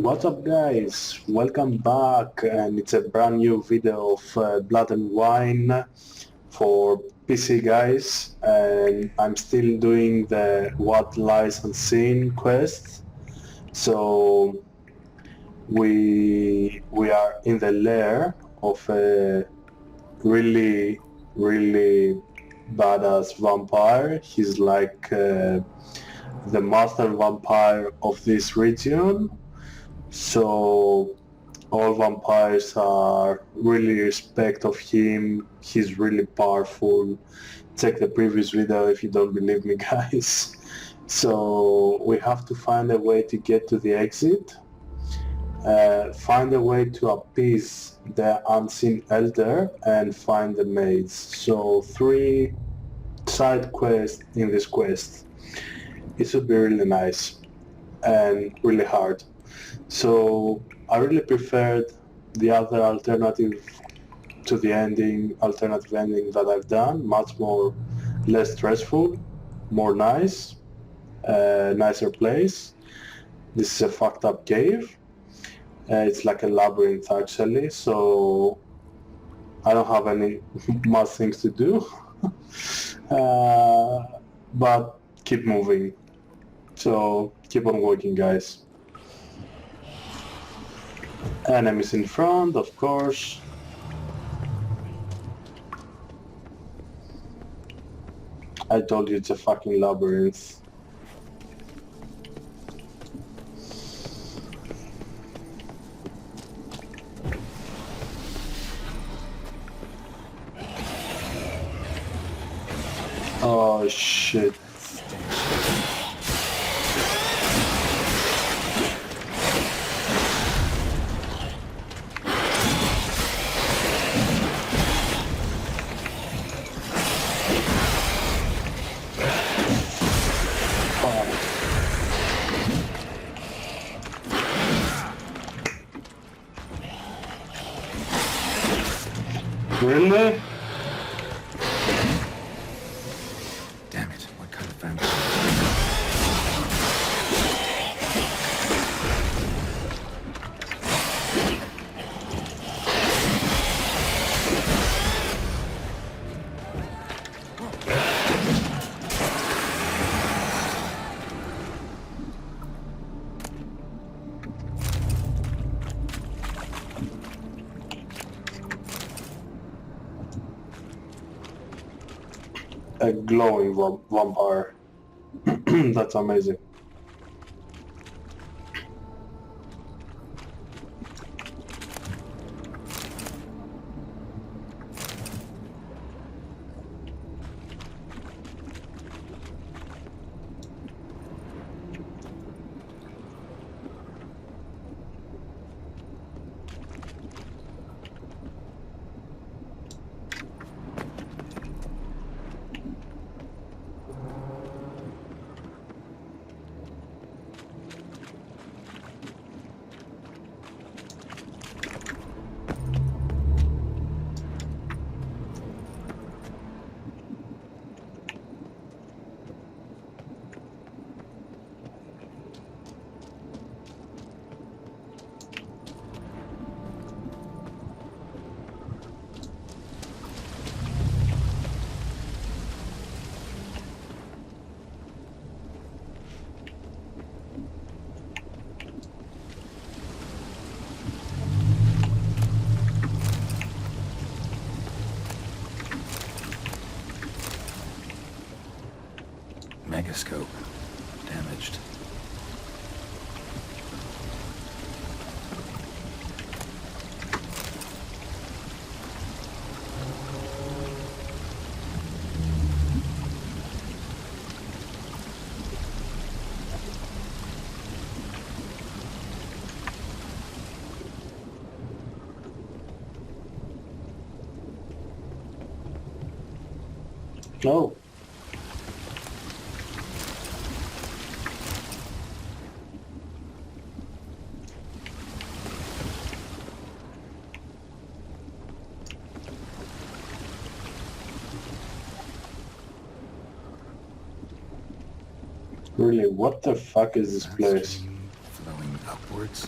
What's up guys, welcome back, and it's a brand new video of Blood and Wine for PC guys, and I'm still doing the What Lies Unseen quest. So we are in the lair of a really badass vampire. He's like the master vampire of this region. So all vampires are really respect of him. He's really powerful. Check the previous video if you don't believe me, guys. So we have to find a way to get to the exit, find a way to appease the unseen elder, and find the maids. So 3 side quests in this quest. It should be really nice and really hard. So I really preferred the other alternative to the alternative ending that I've done. Much more less stressful, more nice, nicer place. This is a fucked up cave. It's like a labyrinth actually, so I don't have any much things to do. But keep moving. So keep on working, guys. Enemies in front, of course. I told you it's a fucking labyrinth. Oh shit. Really? Damn it, what kind of vampire? A glowing vampire. That's amazing. Megascope. Damaged. Oh. Really, what the fuck is this place? Flowing upwards.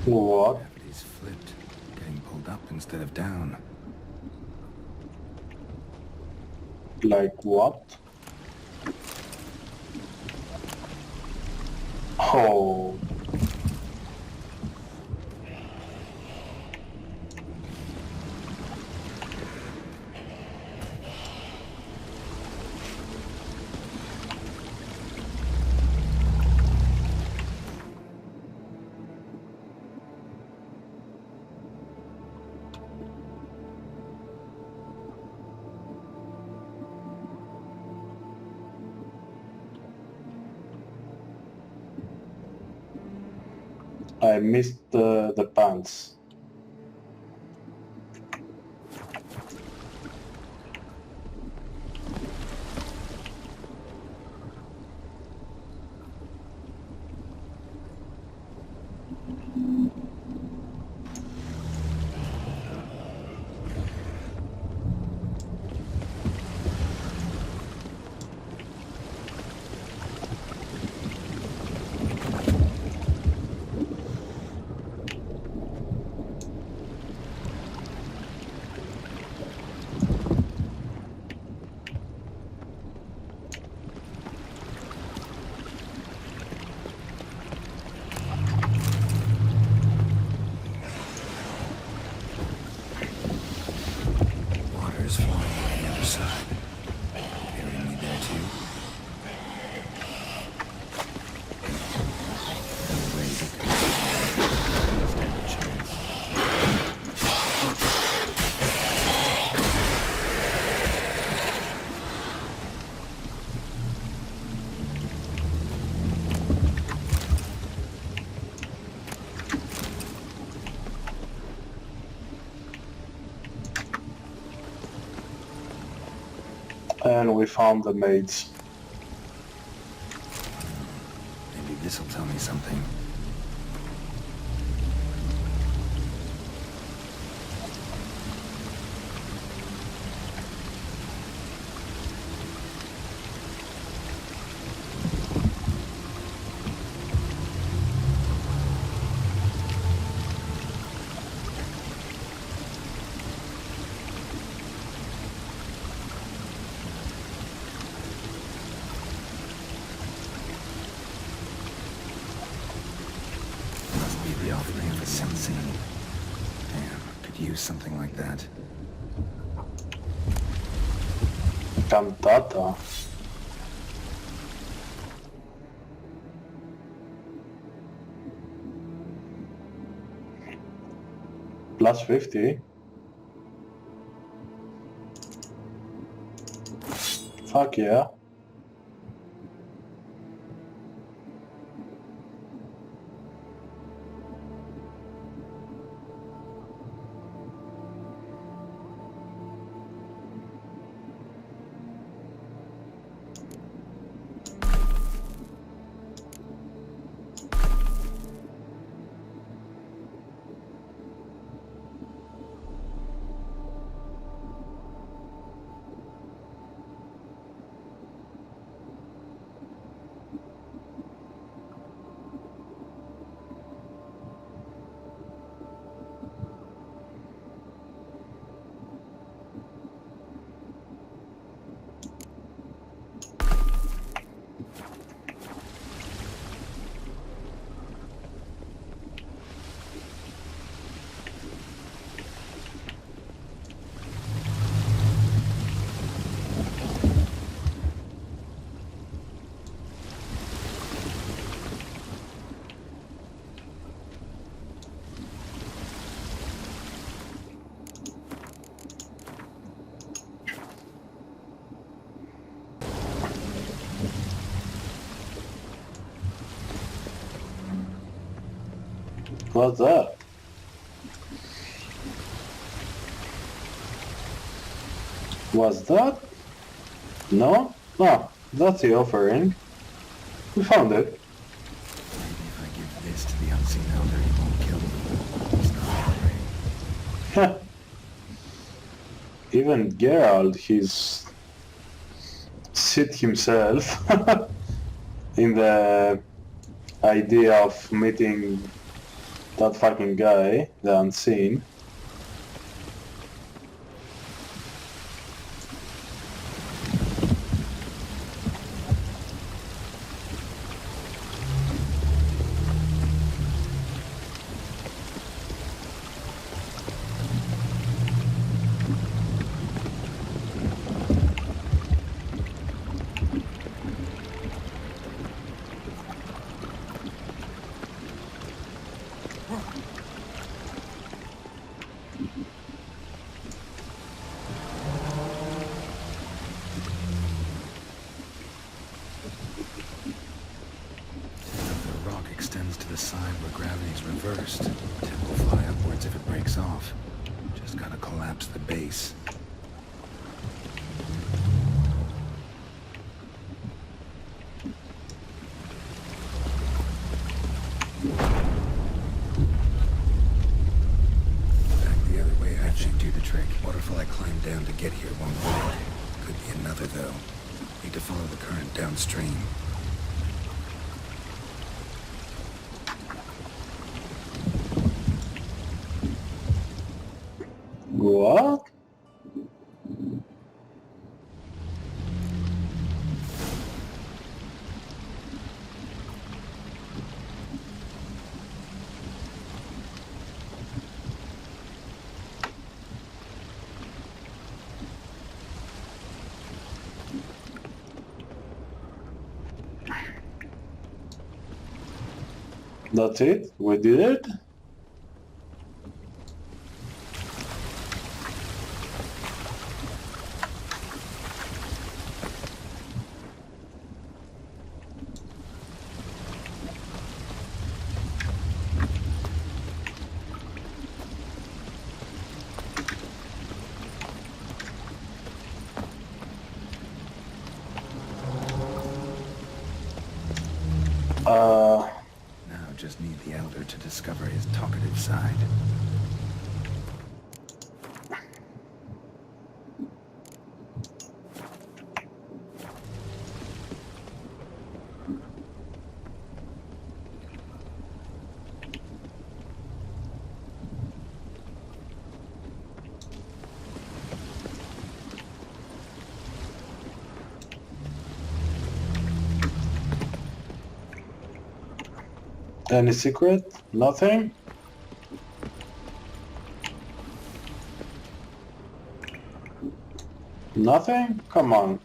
What? Gravity's flipped, getting pulled up instead of down. Like what? Oh. I missed the pants. Water's flowing on the other side. Hearing me there too? No way we could stand a chance. And we found the maids. Maybe this'll tell me something. The offering of a sensing. Damn, could use something like that. Cantata. Plus 50. Fuck yeah. What's that? What's that? No? No, that's the offering. We found it. Maybe if I give this to the unseen elder, he won't kill me. He's not afraid. Even Geralt, he's shit himself in the idea of meeting That fucking guy, the unseen. The rock extends to the side where gravity's reversed. Tip will fly upwards if it breaks off. Just gotta collapse the base. Back the other way, that should do the trick. Waterfall I climbed down to get here won't work. Could be another, though. Need to follow the current downstream. What? That's it? We did it? Now just need the Elder to discover his talkative side. Any secret? Nothing? Nothing? Come on.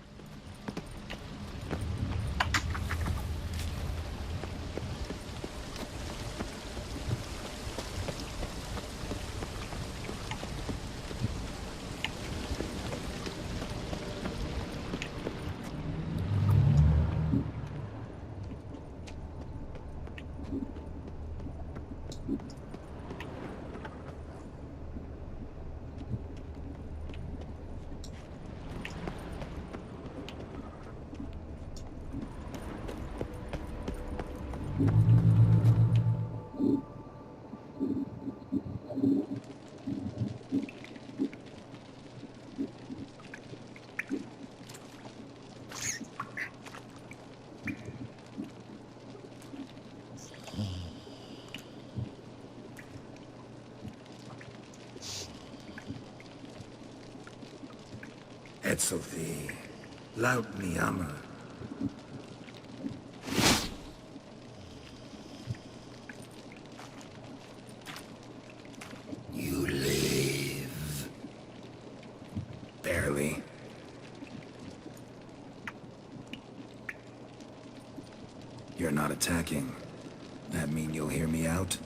Etzelthee, laut mi amma. You live. Barely. You're not attacking. That mean you'll hear me out?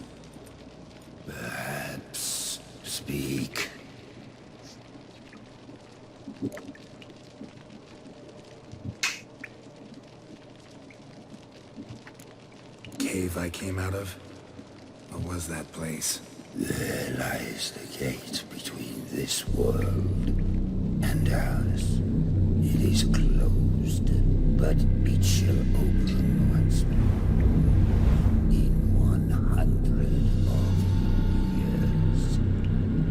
Perhaps. Speak. Cave I came out of? What was that place? There lies the gate between this world and ours. It is closed, but it shall open once more. In 100 of years.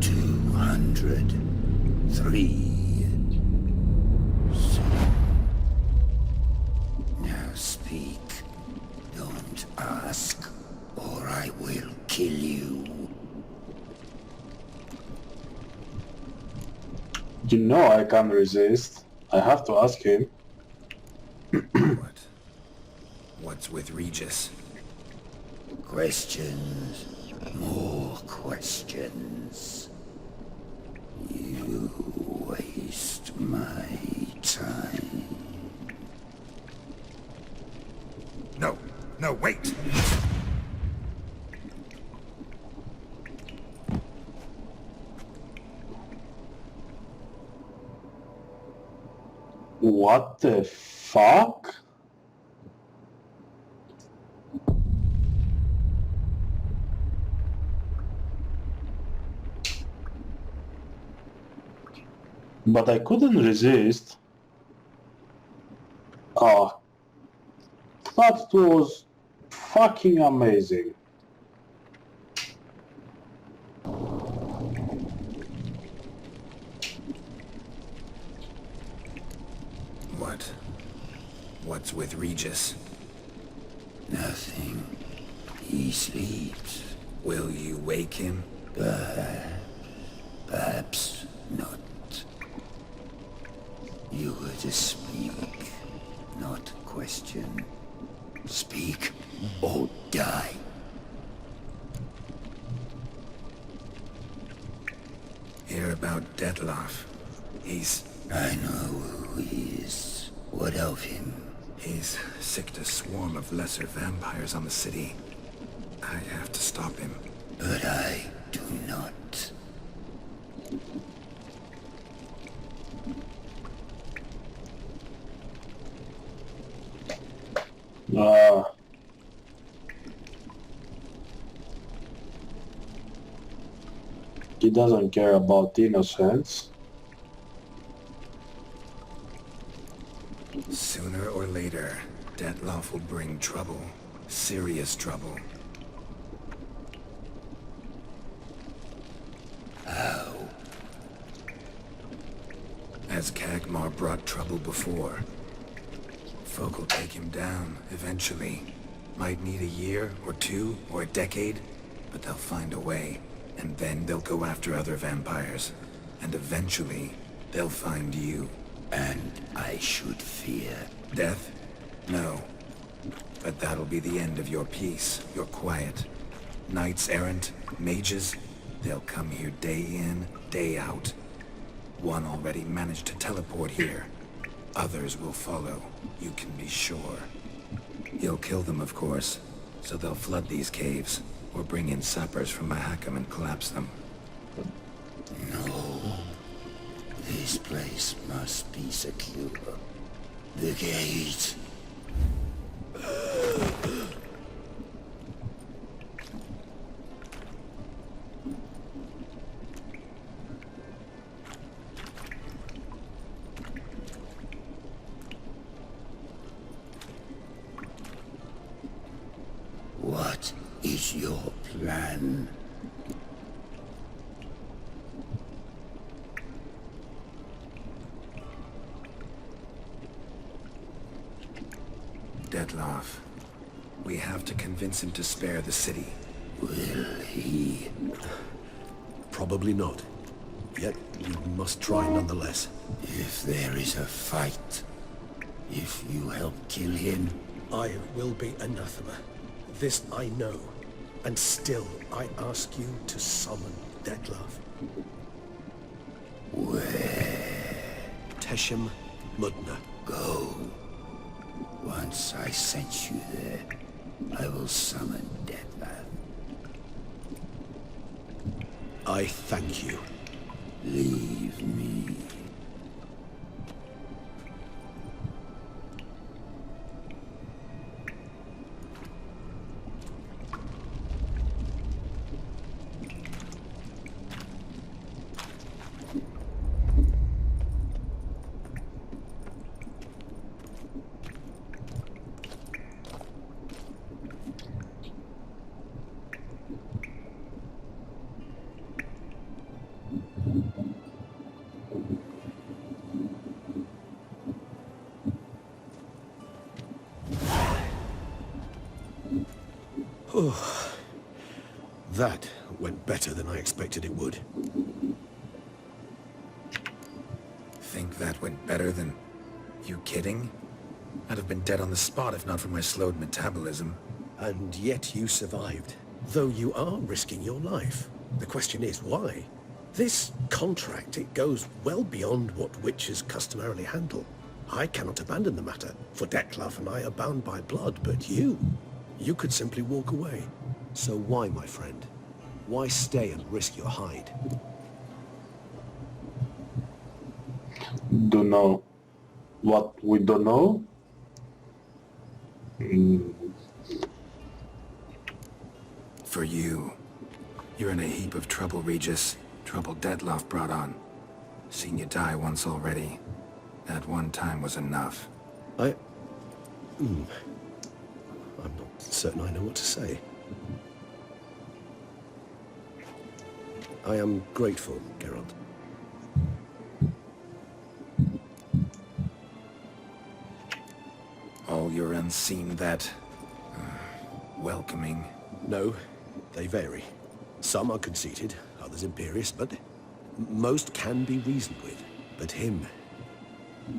200. 3. Now speak. Don't ask, or I will kill you. You know I can't resist. I have to ask him. What? What's with Regis? Questions. More questions. You waste my time. No, no, wait! What the fuck? But I couldn't resist. Oh, that was fucking amazing. What? What's with Regis? Nothing. He sleeps. Will you wake him? Perhaps not. You were to speak, not question. Speak or die. Hear about Dettlaff. I know who he is. What of him? He's sicked a swarm of lesser vampires on the city. I have to stop him. But I do not. He doesn't care about innocence. Sooner or later, Dettlaff will bring trouble. Serious trouble. How? As Kagmar brought trouble before. Folk will take him down, eventually. Might need a year, or two, or a decade, but they'll find a way. And then they'll go after other vampires. And eventually, they'll find you. And I should fear. Death? No. But that'll be the end of your peace, your quiet. Knights errant, mages, they'll come here day in, day out. One already managed to teleport here. Others will follow, you can be sure. You'll kill them, of course, so they'll flood these caves, or bring in sappers from Mahakam and collapse them. No. This place must be secure. The gate. What is your plan? Dettlaff. We have to convince him to spare the city. Will he? Probably not. Yet we must try nonetheless. If there is a fight, if you help kill him, I will be anathema. This I know. And still I ask you to summon Dettlaff. where? Teshem Mudna. Go. Once I sent you there, I will summon Dettlaff. I thank you. Leave me. That went better than I expected it would. think that went better than... You kidding? I'd have been dead on the spot if not for my slowed metabolism. And yet you survived, though you are risking your life. The question is, why? This contract, it goes well beyond what witches customarily handle. I cannot abandon the matter, for Dettlaff and I are bound by blood, but you could simply walk away. So why, my friend? Why stay and risk your hide? Don't know. What we don't know? For you. You're in a heap of trouble, Regis. Trouble Dettlaff brought on. Seen you die once already. That one time was enough. I'm not certain I know what to say. I am grateful, Geralt. All your unseen that... welcoming. No, they vary. Some are conceited, others imperious, but most can be reasoned with. But him,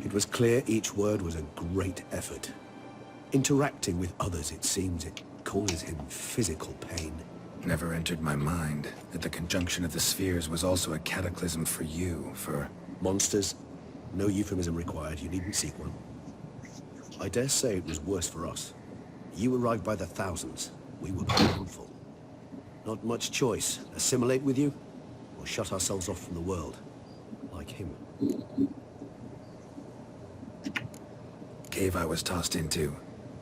it was clear each word was a great effort. Interacting with others, it seems, it causes him physical pain. Never entered my mind that the conjunction of the spheres was also a cataclysm for you, for... Monsters? No euphemism required, you needn't seek one. I dare say it was worse for us. You arrived by the thousands, we were by a handful. Not much choice, assimilate with you, or shut ourselves off from the world, like him. Cave I was tossed into.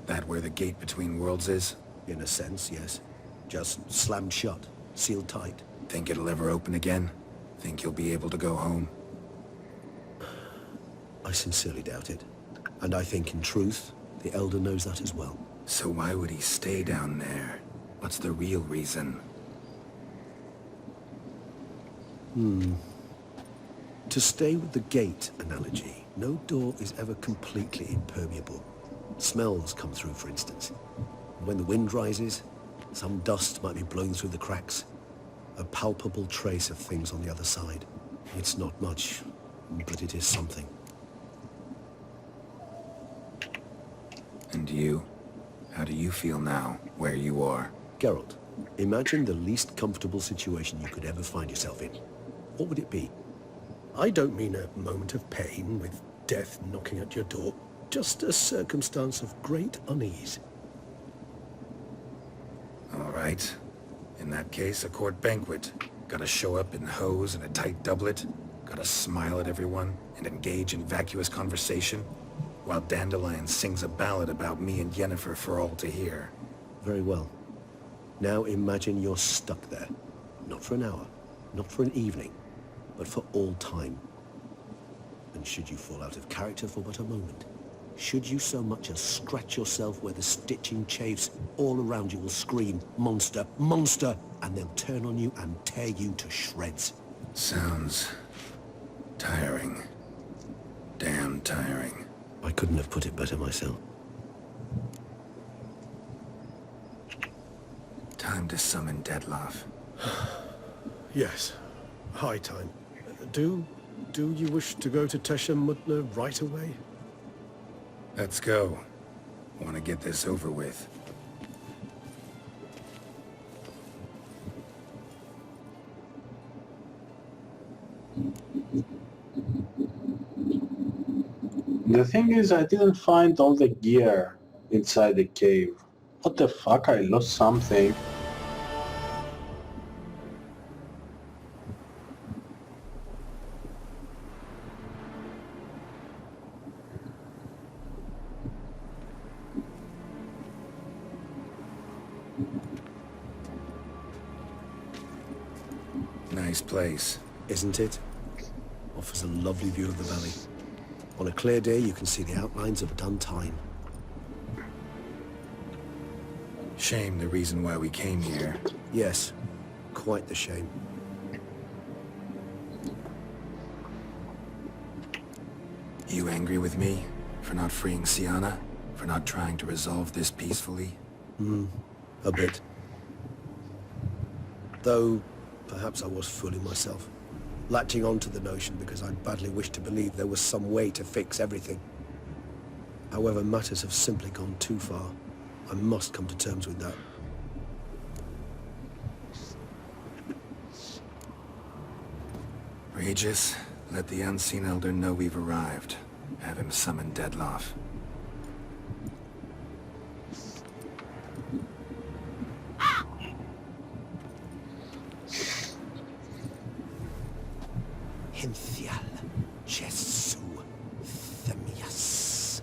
That where the gate between worlds is? In a sense, yes. Just slammed shut, sealed tight. Think it'll ever open again? Think you'll be able to go home? I sincerely doubt it. And I think, in truth, the Elder knows that as well. So why would he stay down there? What's the real reason? To stay with the gate analogy, no door is ever completely impermeable. Smells come through, for instance. When the wind rises, some dust might be blown through the cracks. A palpable trace of things on the other side. It's not much, but it is something. And you? How do you feel now, where you are? Geralt, imagine the least comfortable situation you could ever find yourself in. What would it be? I don't mean a moment of pain with death knocking at your door. Just a circumstance of great unease. All right. In that case, a court banquet. Gotta show up in hose and a tight doublet. Gotta smile at everyone and engage in vacuous conversation. While Dandelion sings a ballad about me and Yennefer for all to hear. Very well. Now imagine you're stuck there. Not for an hour, not for an evening, but for all time. And should you fall out of character for but a moment, should you so much as scratch yourself where the stitching chafes, all around you will scream, "Monster! Monster!" and they'll turn on you and tear you to shreds. Sounds... tiring. Damn tiring. I couldn't have put it better myself. Time to summon Dettlaff. Yes, high time. Do you wish to go to Tesha Mutna right away? Let's go. Want to get this over with. The thing is, I didn't find all the gear inside the cave. What the fuck? I lost something. Nice place. Isn't it? Offers a lovely view of the valley. On a clear day, you can see the outlines of Duntine. Shame the reason why we came here. Yes, quite the shame. You angry with me? For not freeing Sienna? For not trying to resolve this peacefully? A bit. Though, perhaps I was fooling myself. latching onto the notion because I badly wished to believe there was some way to fix everything. However, matters have simply gone too far. I must come to terms with that. Regis, let the Unseen Elder know we've arrived. Have him summon Deadloff. Hinthial Jesu Themias.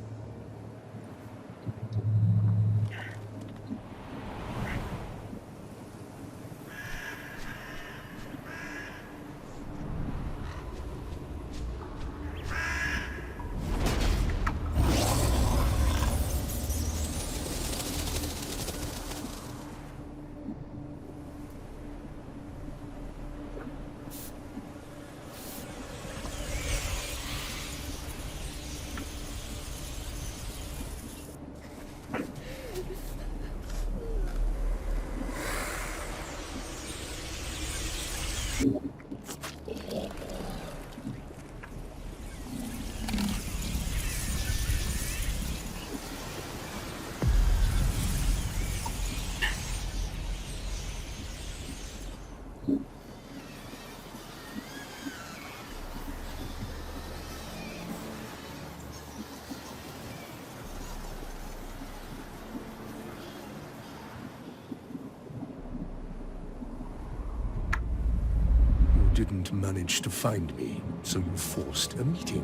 Didn't manage to find me, so you forced a meeting.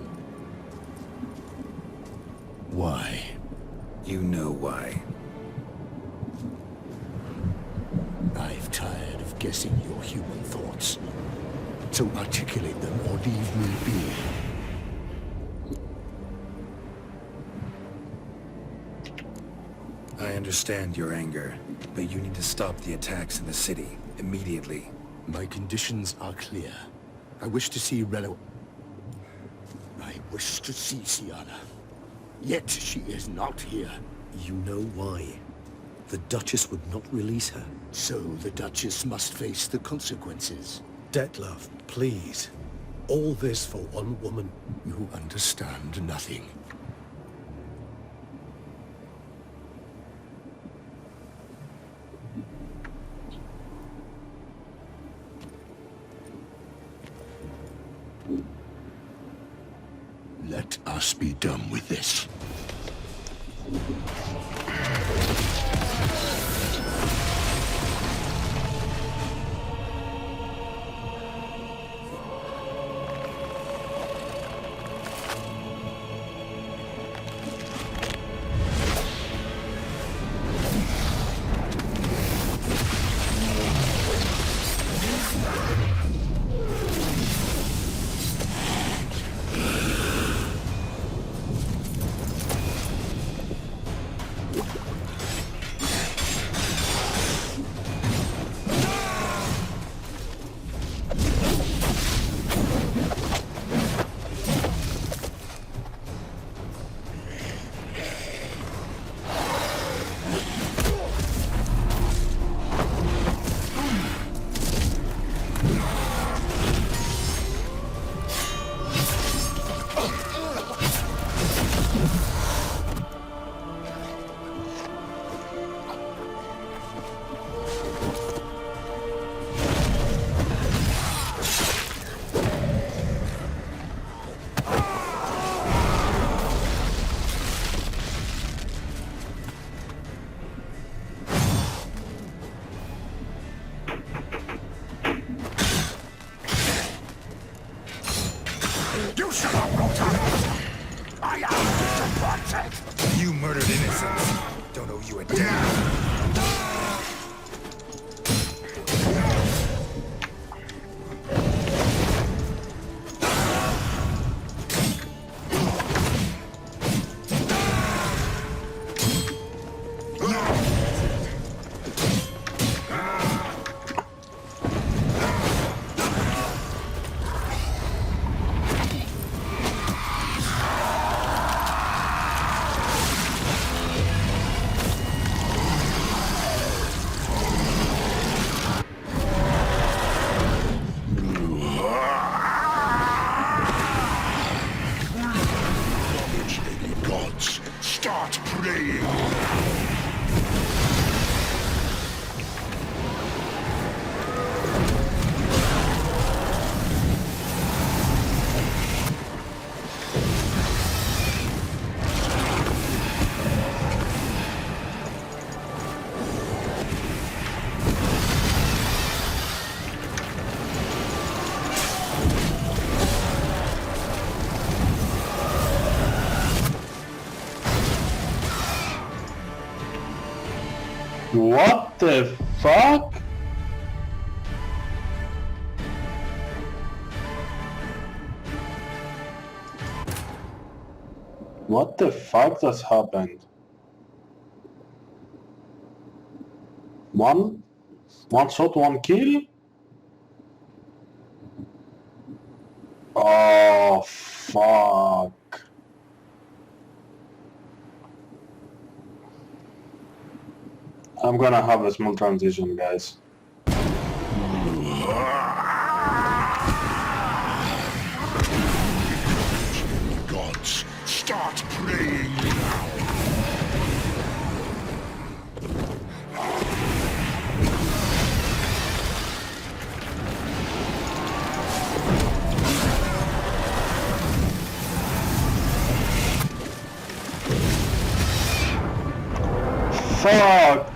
Why? You know why. I've tired of guessing your human thoughts. So articulate them or leave me be. I understand your anger, but you need to stop the attacks in the city immediately. My conditions are clear. I wish to see Relo. I wish to see Siana. Yet she is not here. You know why. The Duchess would not release her. So the Duchess must face the consequences. Detlef, please. All this for one woman. You understand nothing. Let us be done with this. You murdered innocents. Don't owe you a damn. What the fuck? What the fuck just happened? One shot, one kill? Oh, fuck. I'm gonna have a small transition, guys. Gods, start praying now. Fuck!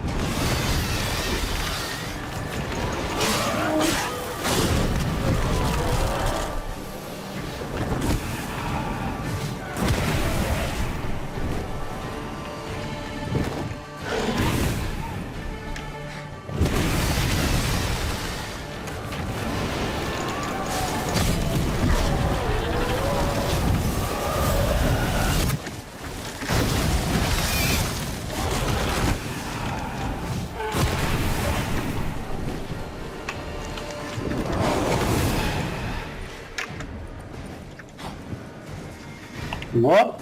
What?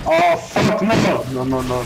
Oh fuck, no.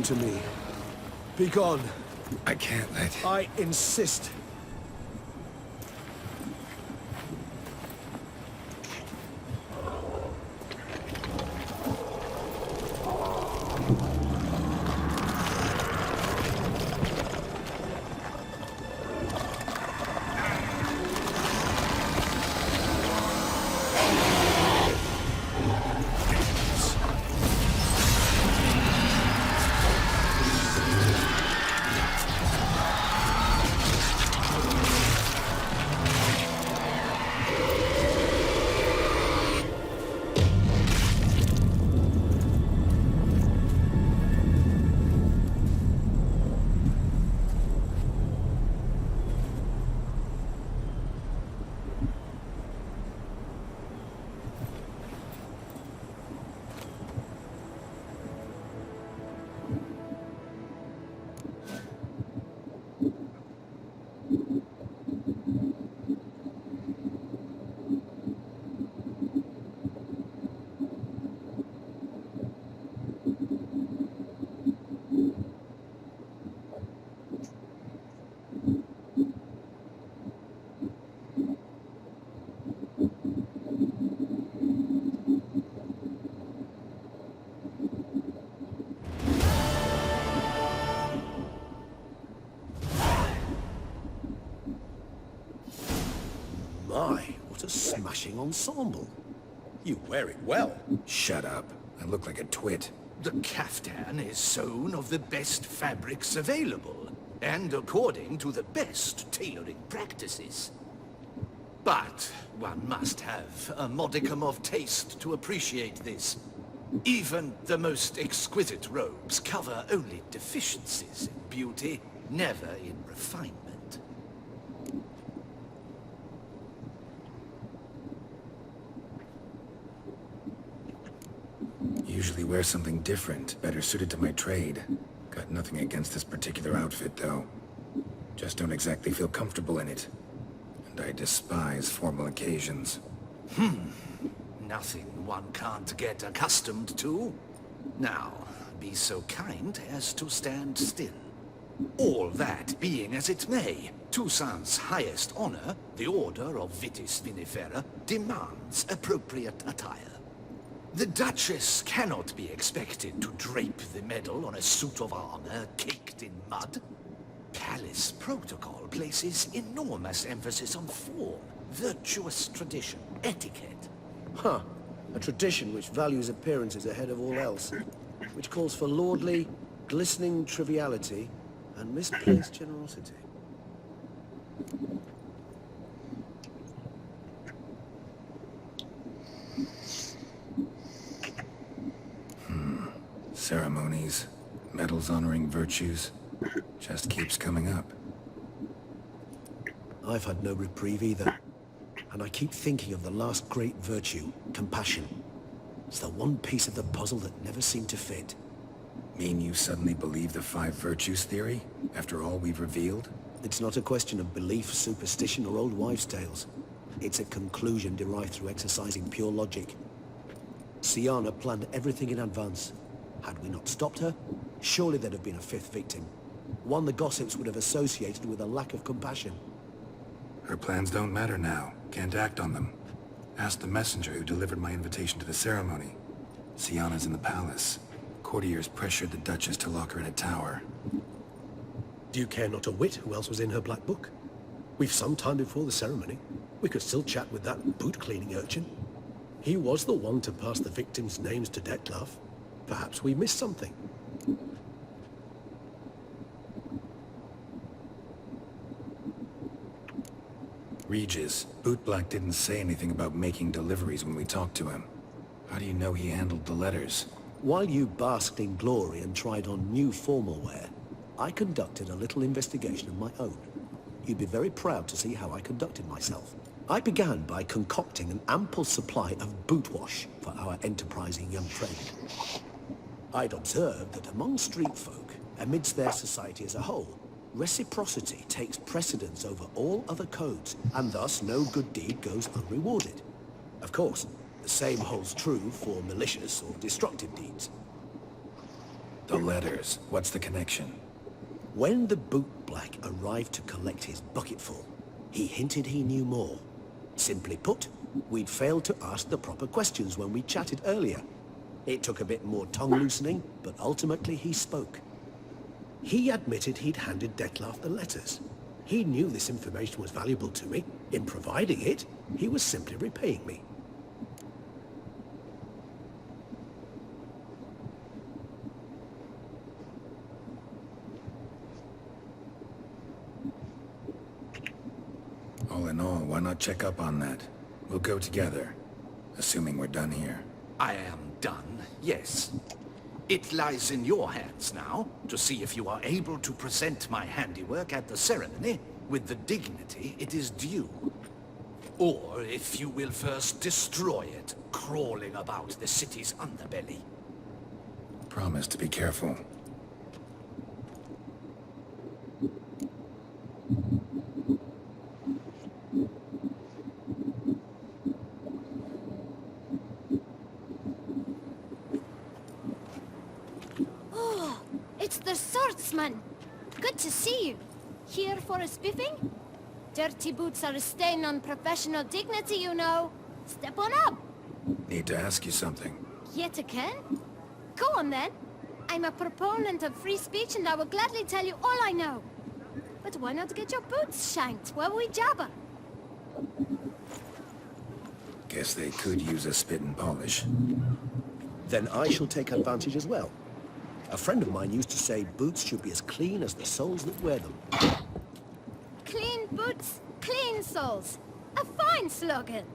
Listen to me. Be gone. I can't let... I insist. My, what a smashing ensemble. You wear it well. Shut up. I look like a twit. The caftan is sewn of the best fabrics available, and according to the best tailoring practices. But one must have a modicum of taste to appreciate this. Even the most exquisite robes cover only deficiencies in beauty, never in refinement. Usually wear something different, better suited to my trade. Got nothing against this particular outfit, though. Just don't exactly feel comfortable in it. And I despise formal occasions. Nothing one can't get accustomed to. Now, be so kind as to stand still. All that being as it may, Toussaint's highest honor, the Order of Vitis Vinifera, demands appropriate attire. The Duchess cannot be expected to drape the medal on a suit of armor caked in mud. Palace protocol places enormous emphasis on form, virtuous tradition, etiquette. Huh. A tradition which values appearances ahead of all else. Which calls for lordly, glistening triviality and misplaced generosity. Ceremonies, medals honoring virtues, just keeps coming up. I've had no reprieve either. And I keep thinking of the last great virtue, compassion. It's the one piece of the puzzle that never seemed to fit. Mean you suddenly believe the 5 virtues theory, after all we've revealed? It's not a question of belief, superstition, or old wives' tales. It's a conclusion derived through exercising pure logic. Syanna planned everything in advance. Had we not stopped her, surely there'd have been a 5th victim. One the gossips would have associated with a lack of compassion. Her plans don't matter now. Can't act on them. Ask the messenger who delivered my invitation to the ceremony. Syanna's in the palace. Courtiers pressured the Duchess to lock her in a tower. Do you care not a whit who else was in her black book? We've some time before the ceremony. We could still chat with that boot-cleaning urchin. He was the one to pass the victims' names to Dettlaff. Perhaps we missed something. Regis, Bootblack didn't say anything about making deliveries when we talked to him. How do you know he handled the letters? While you basked in glory and tried on new formal wear, I conducted a little investigation of my own. You'd be very proud to see how I conducted myself. I began by concocting an ample supply of boot wash for our enterprising young friend. I'd observed that among street folk, amidst their society as a whole, reciprocity takes precedence over all other codes, and thus no good deed goes unrewarded. Of course, the same holds true for malicious or destructive deeds. The letters. What's the connection? When the boot-black arrived to collect his bucketful, he hinted he knew more. Simply put, we'd failed to ask the proper questions when we chatted earlier. It took a bit more tongue-loosening, but ultimately he spoke. He admitted he'd handed Dettlaff the letters. He knew this information was valuable to me. In providing it, he was simply repaying me. All in all, why not check up on that? We'll go together, assuming we're done here. I am done, yes. It lies in your hands now to see if you are able to present my handiwork at the ceremony with the dignity it is due. Or if you will first destroy it, crawling about the city's underbelly. Promise to be careful. It's the swordsman. Good to see you. Here for a spiffing? Dirty boots are a stain on professional dignity, you know. Step on up. Need to ask you something. Yet again? Go on then. I'm a proponent of free speech and I will gladly tell you all I know. But why not get your boots shanked while we jabber? Guess they could use a spit and polish. Then I shall take advantage as well. A friend of mine used to say boots should be as clean as the soles that wear them. Clean boots, clean soles. A fine slogan.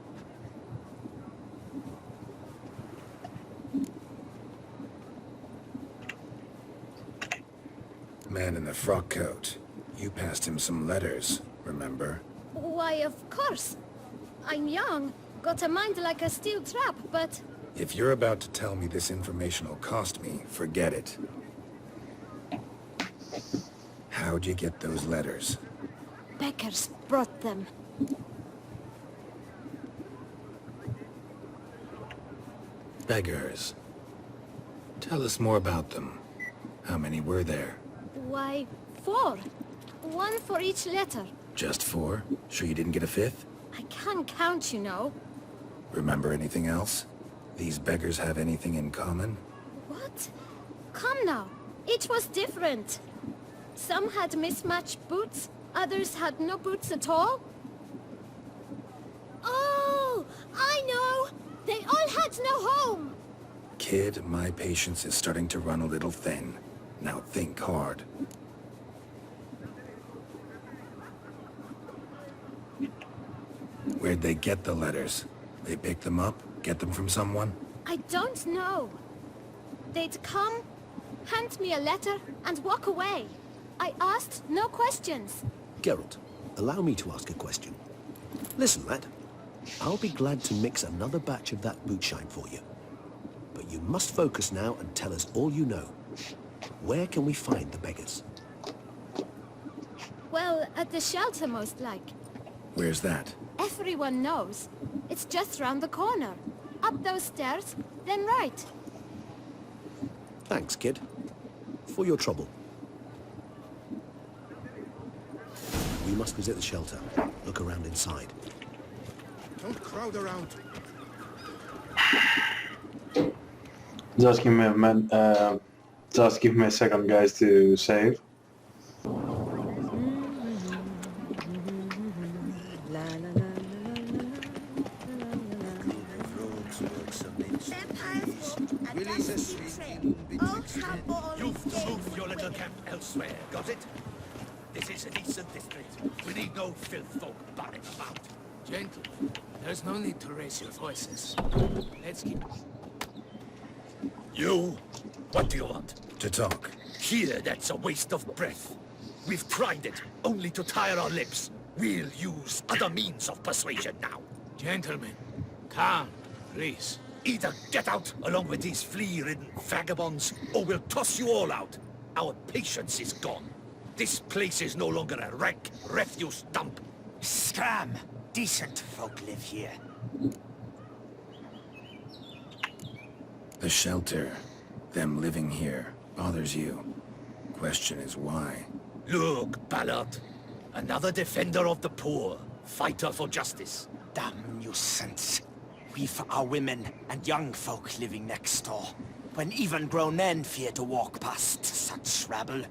Man in the frock coat. You passed him some letters, remember? Why, of course. I'm young, got a mind like a steel trap, but... If you're about to tell me this information will cost me, forget it. How'd you get those letters? Beggars brought them. Beggars. Tell us more about them. How many were there? Why, 4. 1 for each letter. Just 4? Sure you didn't get a 5th? I can't count, you know. Remember anything else? These beggars have anything in common? What? Come now. Each was different. Some had mismatched boots, others had no boots at all. Oh, I know! They all had no home! Kid, my patience is starting to run a little thin. Now think hard. Where'd they get the letters? They pick them up? Get them from someone? I don't know. They'd come, hand me a letter, and walk away. I asked no questions. Geralt, allow me to ask a question. Listen, lad. I'll be glad to mix another batch of that bootshine for you. But you must focus now and tell us all you know. Where can we find the beggars? Well, at the shelter most like. Where's that? Everyone knows. It's just round the corner. Up those stairs, then right. Thanks, kid. For your trouble. We must visit the shelter. Look around inside. Don't crowd around. Just give me a minute. Just give me a second, guys, to save. You've moved your little camp elsewhere, got it? This is a decent district. We need no filth folk barring about. Gentlemen, there's no need to raise your voices. Let's keep... You? What do you want? To talk. Here, that's a waste of breath. We've tried it, only to tire our lips. We'll use other means of persuasion now. Gentlemen, calm, please. Either get out along with these flea-ridden vagabonds, or we'll toss you all out. Our patience is gone. This place is no longer a rank refuse dump. Scram! Decent folk live here. The shelter. Them living here. bothers you. Question is why. Look, Ballard. Another defender of the poor. Fighter for justice. Damn nuisance. We've our women and young folk living next door, when even grown men fear to walk past such rabble.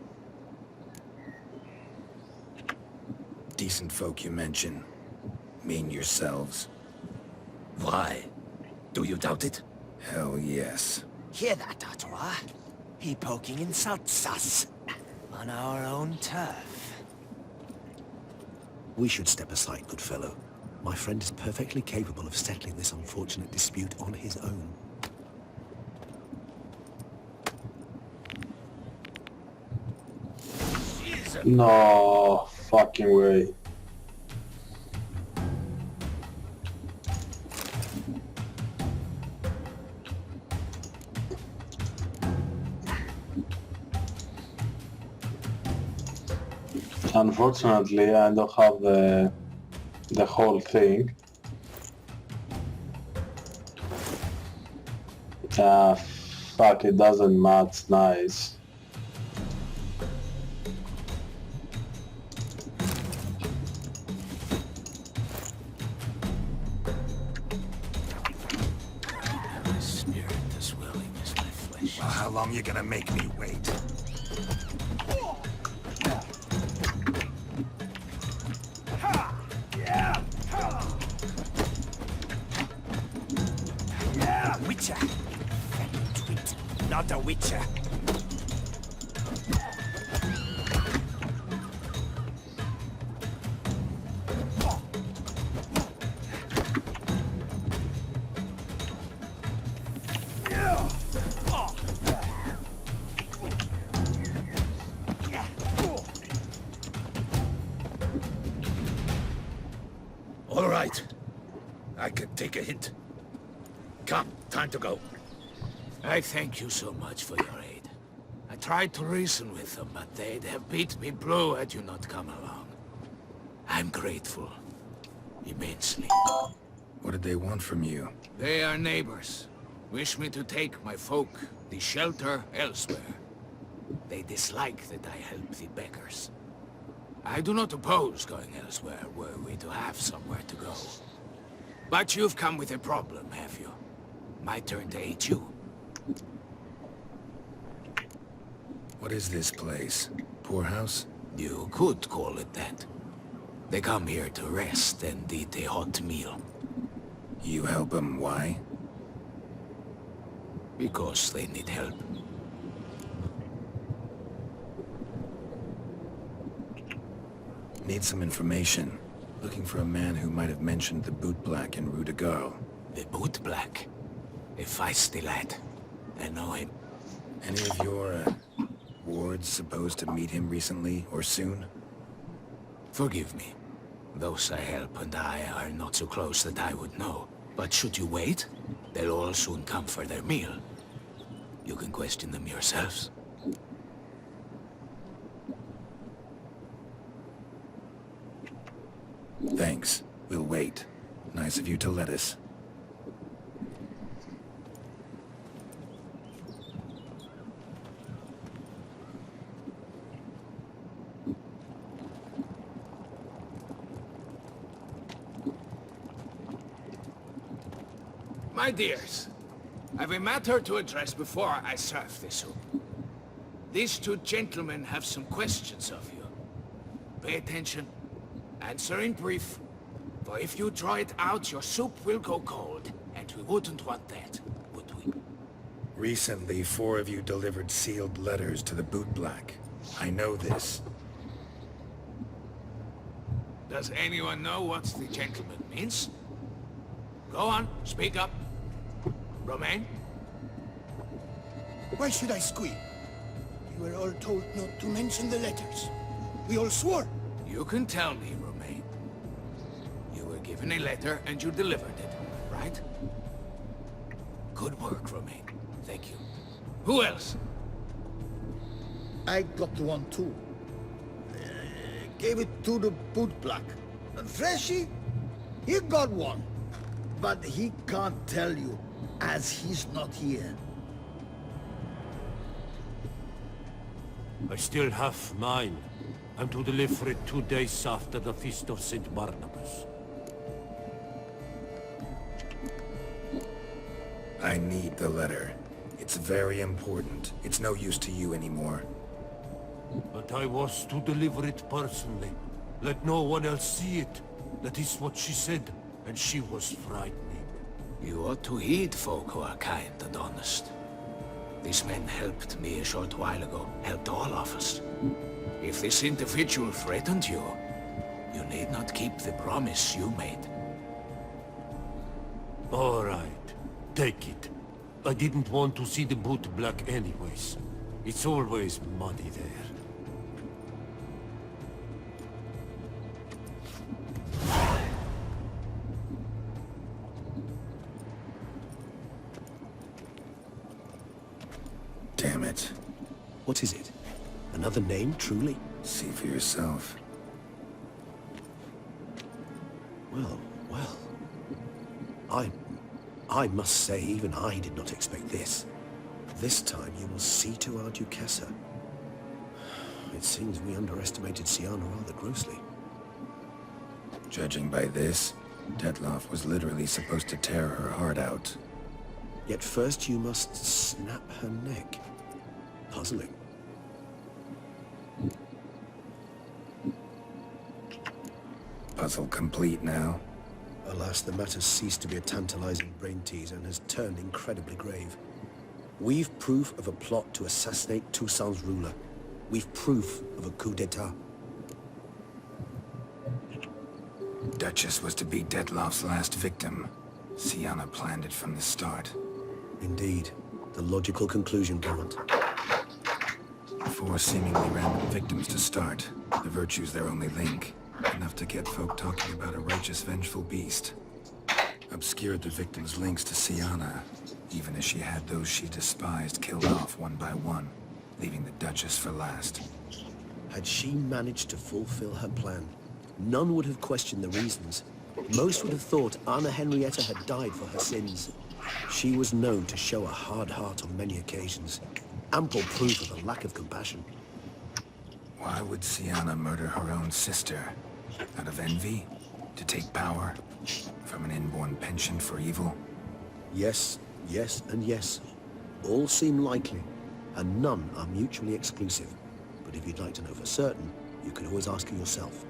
Decent folk you mention. Mean yourselves. Why? Do you doubt it? Hell yes. Hear that, Artois? He poking insults us. On our own turf. We should step aside, good fellow. My friend is perfectly capable of settling this unfortunate dispute on his own. No fucking way. Unfortunately, I don't have the whole thing. Fuck, it doesn't match nice. My spirit as willing as my flesh. Well, how long you gonna make me wait? Witcher. Twit. Not a witcher. All right. I can take a hint. Come, time to go. I thank you so much for your aid. I tried to reason with them, but they'd have beat me blue had you not come along. I'm grateful. Immensely. What did they want from you? They are neighbors. Wish me to take my folk, the shelter, elsewhere. They dislike that I help the beggars. I do not oppose going elsewhere, were we to have somewhere to go. But you've come with a problem, have you? My turn to aid you. What is this place? Poorhouse? You could call it that. They come here to rest and eat a hot meal. You help them, why? Because they need help. Need some information. Looking for a man who might have mentioned the boot black in Rue de Garl. The boot black. A feisty lad. I know him. Any of your, wards supposed to meet him recently or soon? Forgive me. Those I help and I are not so close that I would know. But should you wait, they'll all soon come for their meal. You can question them yourselves. Thanks. We'll wait. Nice of you to let us. My dears, I've a matter to address before I serve the soup. These two gentlemen have some questions of you. Pay attention. Answer in brief. For if you draw it out, your soup will go cold. And we wouldn't want that, would we? Recently, 4 of you delivered sealed letters to the boot black. I know this. Does anyone know what the gentleman means? Go on, speak up. Romain? Why should I squeal? We were all told not to mention the letters. We all swore. You can tell me, Romain. You were given a letter and you delivered it, right? Good work, Romain. Thank you. Who else? I got one too. Gave it to the boot black. And Freshy, he got one. But he can't tell you, as he's not here. I still have mine. I'm to deliver it 2 days after the Feast of St. Barnabas. I need the letter. It's very important. It's no use to you anymore. But I was to deliver it personally. Let no one else see it. That is what she said, and she was frightening. You ought to heed folk who are kind and honest. These men helped me a short while ago, helped all of us. If this individual threatened you, you need not keep the promise you made. All right. Take it. I didn't want to see the boot black anyways. It's always muddy there. Damn it. What is it? Another name, truly? See for yourself. Well, well. I must say, even I did not expect this. This time you will see to our Duchessa. It seems we underestimated Siana rather grossly. Judging by this, Detloff was literally supposed to tear her heart out. Yet first you must snap her neck. Puzzling. Puzzle complete now. Alas, the matter's ceased to be a tantalizing brain teaser and has turned incredibly grave. We've proof of a plot to assassinate Toussaint's ruler. We've proof of a coup d'etat. Duchess was to be Detloff's last victim. Siana planned it from the start. Indeed. The logical conclusion, Geralt. 4 seemingly random victims to start. The virtue's their only link. Enough to get folk talking about a righteous, vengeful beast. Obscured the victims' links to Siana, even as she had those she despised killed off one by one, leaving the Duchess for last. Had she managed to fulfill her plan, none would have questioned the reasons. Most would have thought Anna Henrietta had died for her sins. She was known to show a hard heart on many occasions. Ample proof of a lack of compassion. Why would Siana murder her own sister? Out of envy? To take power? From an inborn penchant for evil? Yes, yes, and yes. All seem likely, and none are mutually exclusive. But if you'd like to know for certain, you can always ask her yourself.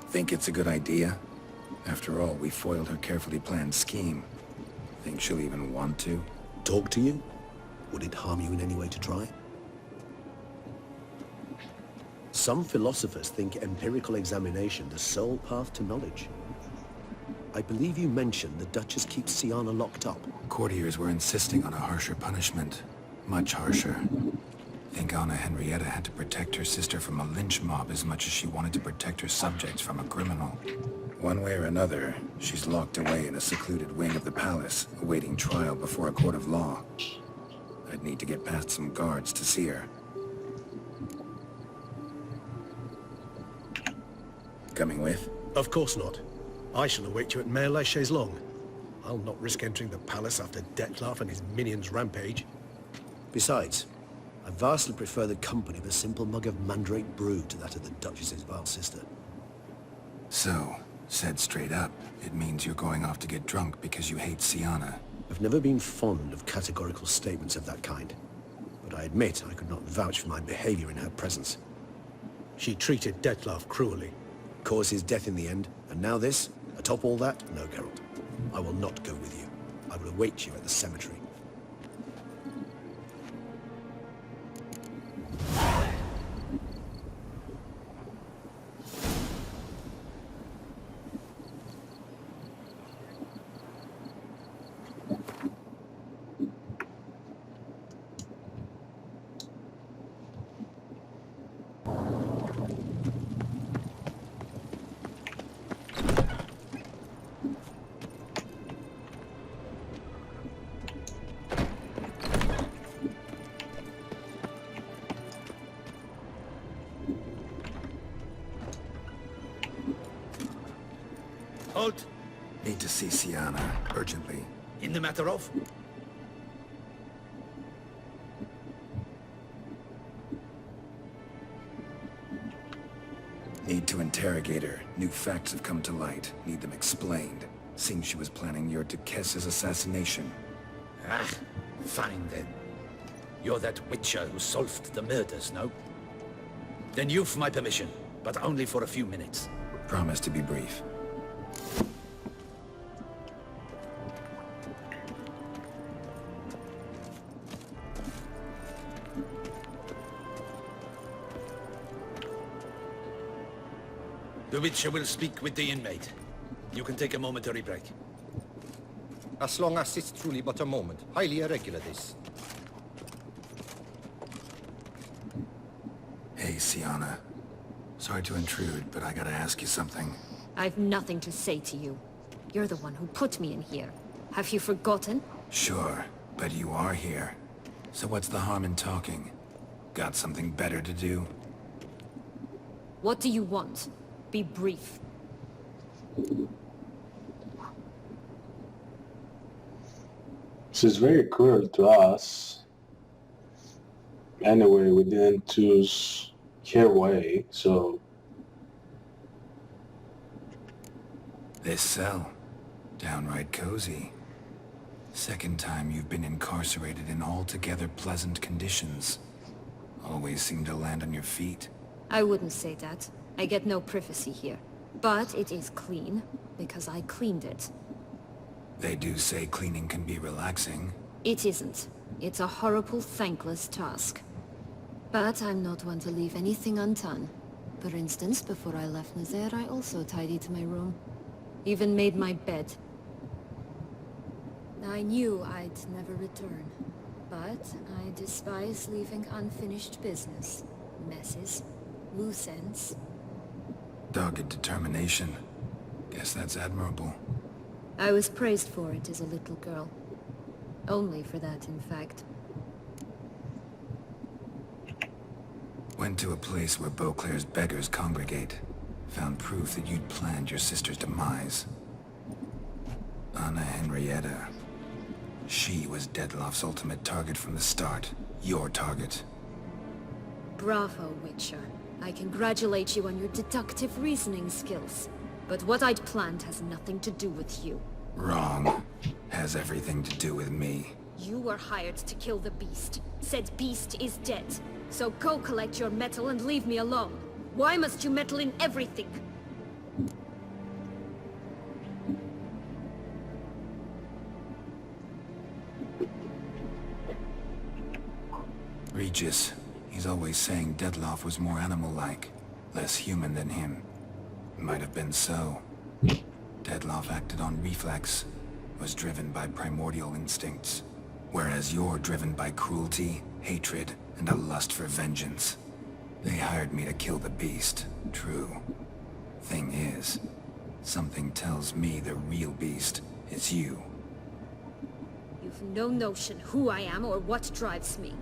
Think it's a good idea? After all, we foiled her carefully planned scheme. Think she'll even want to? Talk to you? Would it harm you in any way to try? Some philosophers think empirical examination the sole path to knowledge. I believe you mentioned the Duchess keeps Siana locked up. Courtiers were insisting on a harsher punishment. Much harsher. Think Anna Henrietta had to protect her sister from a lynch mob as much as she wanted to protect her subjects from a criminal. One way or another, she's locked away in a secluded wing of the palace, awaiting trial before a court of law. I'd need to get past some guards to see her. Coming with? Of course not. I shall await you at Mare la Chaise-Longue. I'll not risk entering the palace after Detloff and his minions rampage. Besides, I vastly prefer the company of a simple mug of mandrake brew to that of the Duchess's vile sister. So, said straight up, it means you're going off to get drunk because you hate Siana. I've never been fond of categorical statements of that kind, but I admit I could not vouch for my behavior in her presence. She treated Detloff cruelly, caused his death in the end, and now this? Atop all that? No, Geralt. I will not go with you. I will await you at the cemetery. Halt! Need to see Sienna, urgently. In the matter of? Need to interrogate her. New facts have come to light. Need them explained. Seems she was planning your Duquesse's assassination. Ah, fine then. You're that witcher who solved the murders, no? Then you've my permission, but only for a few minutes. Promise to be brief. The witcher will speak with the inmate. You can take a momentary break. As long as it's truly but a moment. Highly irregular, this. Hey, Sienna. Sorry to intrude, but I gotta ask you something. I've nothing to say to you. You're the one who put me in here. Have you forgotten? Sure, but you are here. So what's the harm in talking? Got something better to do? What do you want? Be brief. She's very cruel to us. Anyway, we didn't choose her way, so... This cell. Downright cozy. Second time you've been incarcerated in altogether pleasant conditions. Always seem to land on your feet. I wouldn't say that. I get no privacy here. But it is clean, because I cleaned it. They do say cleaning can be relaxing. It isn't. It's a horrible, thankless task. But I'm not one to leave anything undone. For instance, before I left Nazaire, I also tidied my room. Even made my bed. I knew I'd never return. But I despise leaving unfinished business. Messes. Loose ends. Dogged determination. Guess that's admirable. I was praised for it as a little girl. Only for that, in fact. Went to a place where Beauclair's beggars congregate. Found proof that you'd planned your sister's demise. Anna Henrietta. She was Dettlaff's ultimate target from the start. Your target. Bravo, Witcher. I congratulate you on your deductive reasoning skills. But what I'd planned has nothing to do with you. Wrong. Has everything to do with me. You were hired to kill the beast. Said beast is dead. So go collect your metal and leave me alone. Why must you meddle in everything? Regis. He's always saying Dettlaff was more animal-like. Less human than him. Might have been so. Dettlaff acted on reflex. Was driven by primordial instincts. Whereas you're driven by cruelty, hatred, and a lust for vengeance. They hired me to kill the beast. True. Thing is, something tells me the real beast is you. You've no notion who I am or what drives me.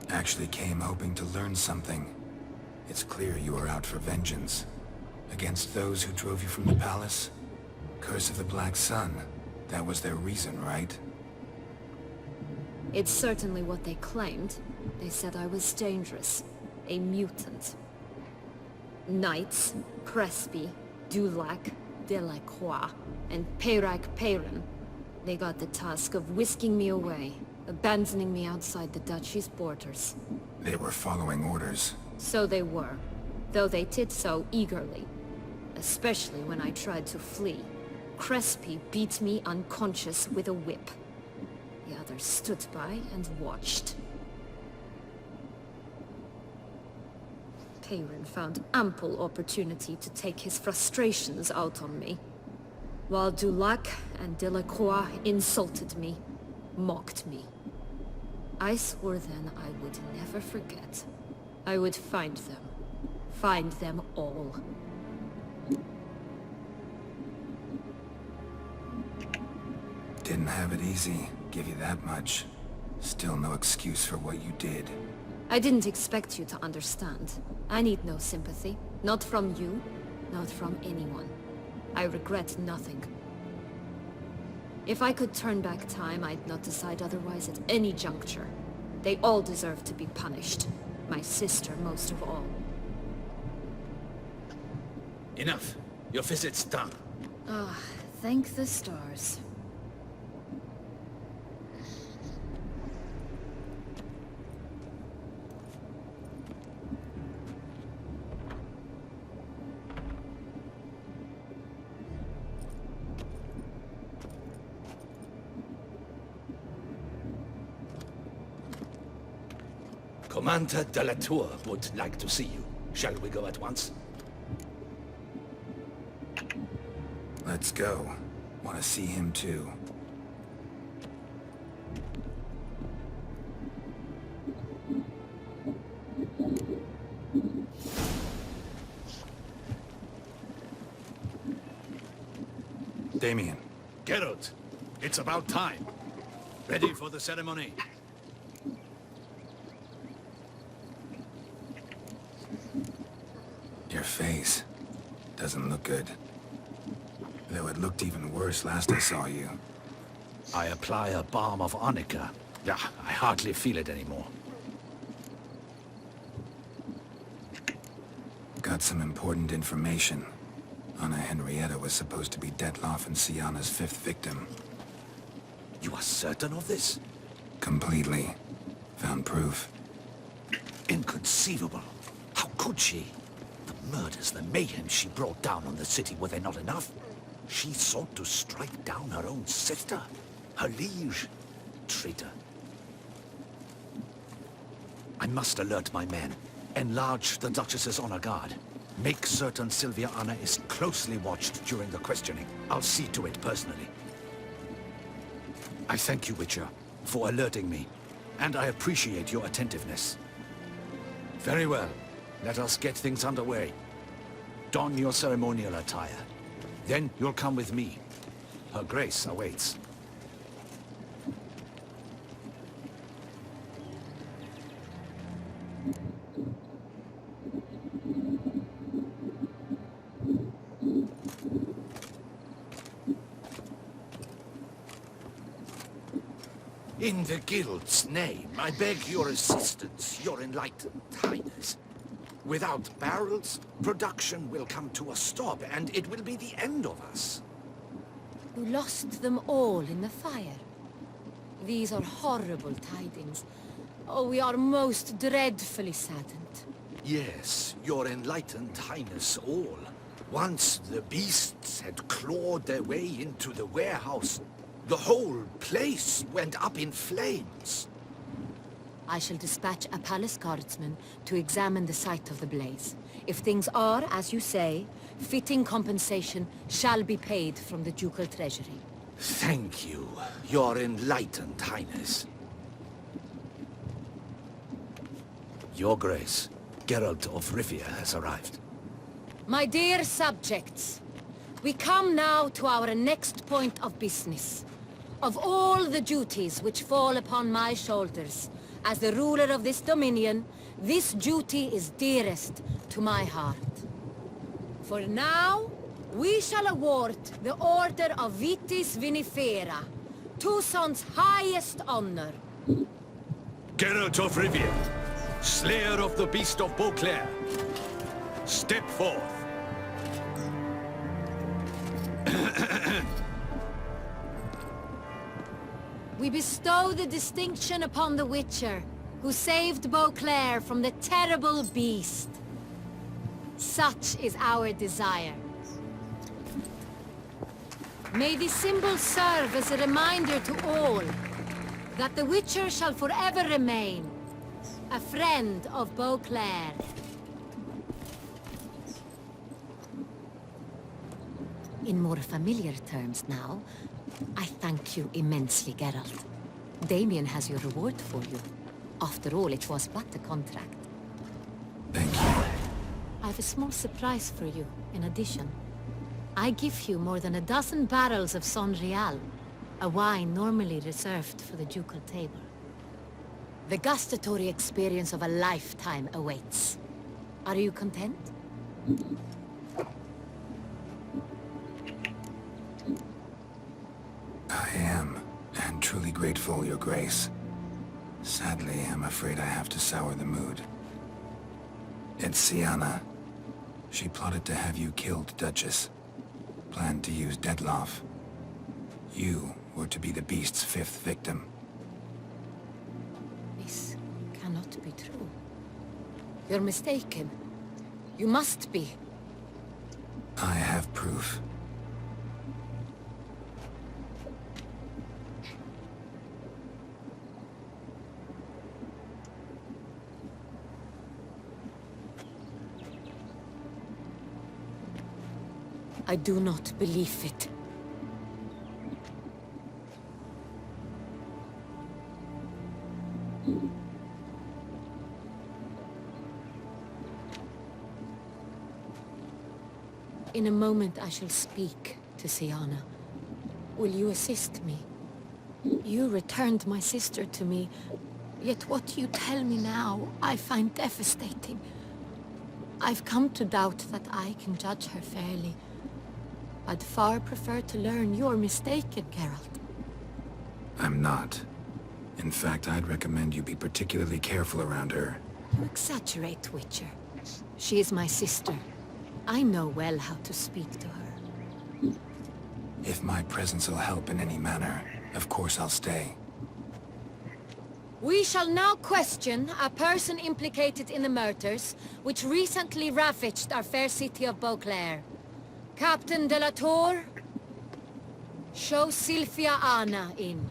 Actually came hoping to learn something. It's clear you are out for vengeance. Against those who drove you from the palace? Curse of the Black Sun. That was their reason, right? It's certainly what they claimed. They said I was dangerous. A mutant. Knights, Crespi, Dulac, Delacroix, and Peyrac Peyran. They got the task of whisking me away, abandoning me outside the duchy's borders. They were following orders. So they were, though they did so eagerly. Especially when I tried to flee. Crespi beat me unconscious with a whip. The others stood by and watched. Peyran found ample opportunity to take his frustrations out on me, while Dulac and Delacroix insulted me, mocked me. I swore then I would never forget. I would find them all. Didn't have it easy, give you that much. Still no excuse for what you did. I didn't expect you to understand. I need no sympathy. Not from you, not from anyone. I regret nothing. If I could turn back time, I'd not decide otherwise at any juncture. They all deserve to be punished. My sister most of all. Enough. Your visit's done. Ah, thank the stars. Commander de la Tour would like to see you. Shall we go at once? Let's go. Want to see him too. Damien. Geralt, it's about time. Ready for the ceremony? Your face doesn't look good. Though it looked even worse last I saw you. I apply a balm of arnica. Yeah, I hardly feel it anymore. Got some important information. Anna Henrietta was supposed to be Detloff and Syanna's 5th victim. You are certain of this? Completely. Found proof. Inconceivable. How could she? The murders, the mayhem she brought down on the city, were they not enough? She sought to strike down her own sister, her liege. Traitor. I must alert my men. Enlarge the Duchess's honor guard. Make certain Sylvia Anna is closely watched during the questioning. I'll see to it personally. I thank you, Witcher, for alerting me, and I appreciate your attentiveness. Very well. Let us get things underway. Don your ceremonial attire. Then you'll come with me. Her Grace awaits. In the Guild's name, I beg your assistance, your enlightened highness. Without barrels, production will come to a stop, and it will be the end of us. You lost them all in the fire. These are horrible tidings. Oh, we are most dreadfully saddened. Yes, your enlightened highness all. Once the beasts had clawed their way into the warehouse, the whole place went up in flames. I shall dispatch a palace guardsman to examine the site of the blaze. If things are, as you say, fitting compensation shall be paid from the ducal treasury. Thank you, your enlightened highness. Your Grace, Geralt of Rivia has arrived. My dear subjects, we come now to our next point of business. Of all the duties which fall upon my shoulders, as the ruler of this dominion, this duty is dearest to my heart. For now, we shall award the Order of Vitis Vinifera, Toussaint's highest honor. Geralt of Rivia, slayer of the beast of Beauclair, step forth. We bestow the distinction upon the Witcher, who saved Beauclair from the terrible beast. Such is our desire. May this symbol serve as a reminder to all that the Witcher shall forever remain a friend of Beauclair. In more familiar terms now, I thank you immensely, Geralt. Damien has your reward for you. After all, it was but a contract. Thank you. I have a small surprise for you, in addition. I give you more than a dozen barrels of Son Real, a wine normally reserved for the ducal table. The gustatory experience of a lifetime awaits. Are you content? I am, and truly grateful, Your Grace. Sadly, I'm afraid I have to sour the mood. It's Sienna. She plotted to have you killed, Duchess. Planned to use Dettlaff. You were to be the beast's fifth victim. This cannot be true. You're mistaken. You must be. I have proof. I do not believe it. In a moment I shall speak to Sienna. Will you assist me? You returned my sister to me, yet what you tell me now I find devastating. I've come to doubt that I can judge her fairly. I'd far prefer to learn you're mistaken, Geralt. I'm not. In fact, I'd recommend you be particularly careful around her. You exaggerate, Witcher. She is my sister. I know well how to speak to her. If my presence will help in any manner, of course I'll stay. We shall now question a person implicated in the murders which recently ravaged our fair city of Beauclair. Captain de la Tour, show Sylvia Anna in.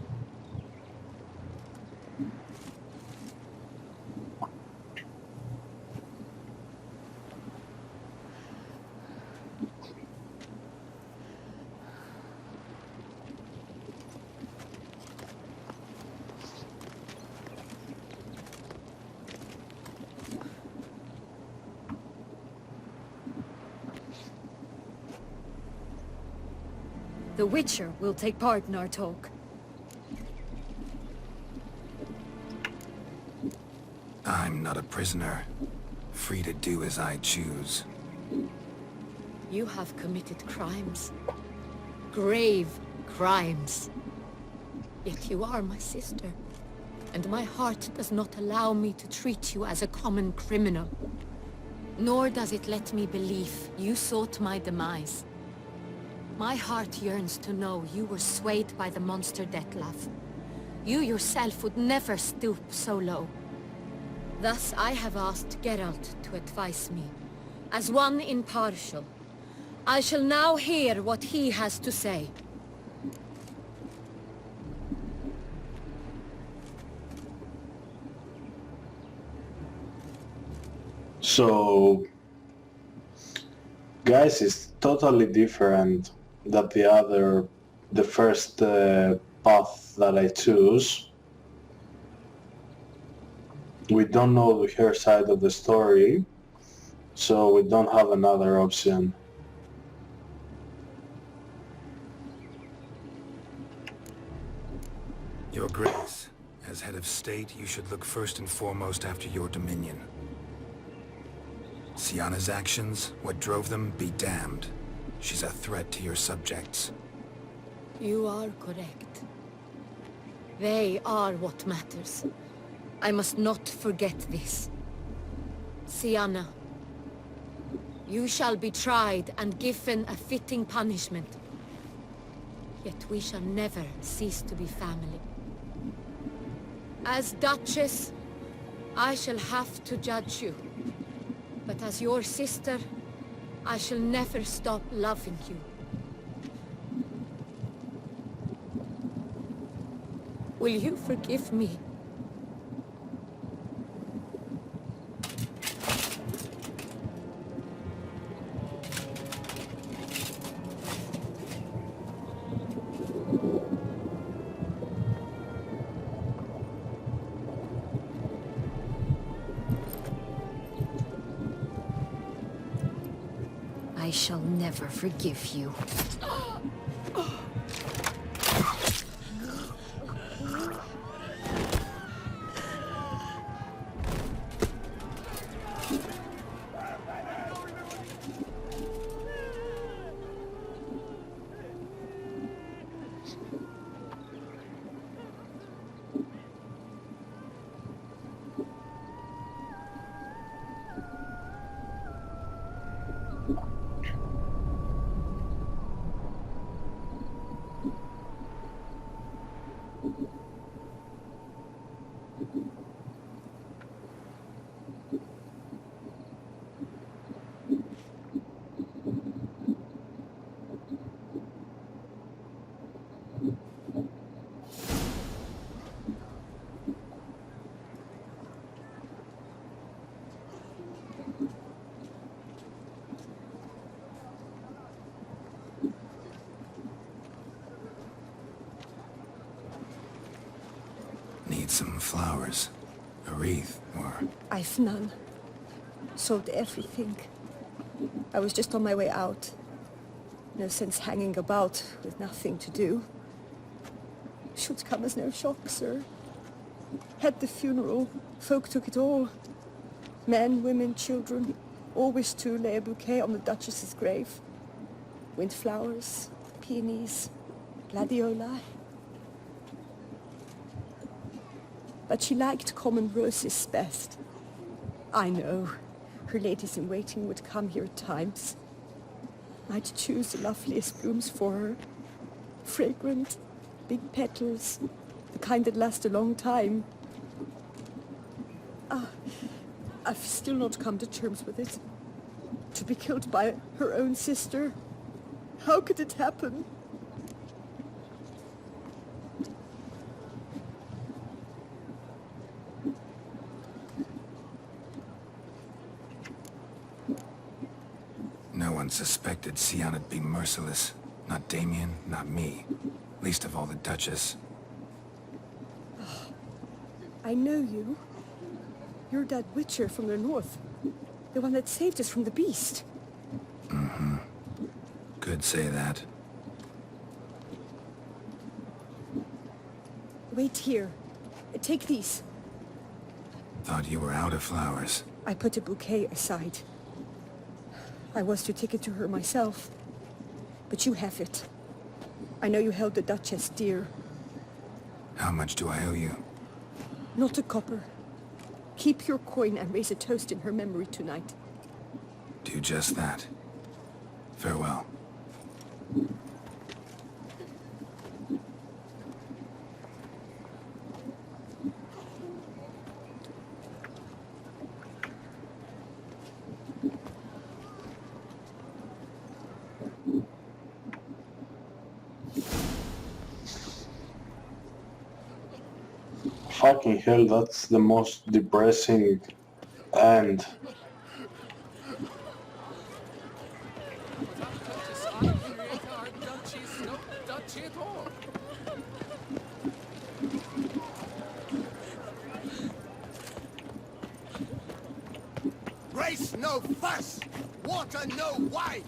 The Witcher will take part in our talk. I'm not a prisoner. Free to do as I choose. You have committed crimes. Grave crimes. Yet you are my sister. And my heart does not allow me to treat you as a common criminal. Nor does it let me believe you sought my demise. My heart yearns to know you were swayed by the monster Dettlaff. You yourself would never stoop so low. Thus I have asked Geralt to advise me, as one impartial. I shall now hear what he has to say. So, guys, it's totally different than the first path that I choose. We don't know her side of the story, so we don't have another option. Your Grace, as head of state, you should look first and foremost after your dominion. Sienna's actions, what drove them, be damned. She's a threat to your subjects. You are correct. They are what matters. I must not forget this. Sienna, you shall be tried and given a fitting punishment. Yet we shall never cease to be family. As Duchess, I shall have to judge you. But as your sister, I shall never stop loving you. Will you forgive me? I shall never forgive you. Need some flowers. A wreath, or... I've none. Sold everything. I was just on my way out. No sense hanging about with nothing to do. Should come as no shock, sir. Had the funeral. Folk took it all. Men, women, children, all wished to lay a bouquet on the Duchess's grave. Windflowers, peonies, gladioli. But she liked common roses best. I know. Her ladies-in-waiting would come here at times. I'd choose the loveliest blooms for her. Fragrant, big petals, the kind that last a long time. I've still not come to terms with it. To be killed by her own sister. How could it happen? No one suspected Toussaint'd be merciless. Not Damien, not me. Least of all the Duchess. I know you. You're that witcher from the north. The one that saved us from the beast. Mm-hmm. Could say that. Wait here. Take these. Thought you were out of flowers. I put a bouquet aside. I was to take it to her myself. But you have it. I know you held the Duchess dear. How much do I owe you? Not a copper. Keep your coin and raise a toast in her memory tonight. Do just that. Farewell. Fucking hell, that's the most depressing end. Race no fuss! Water no wine!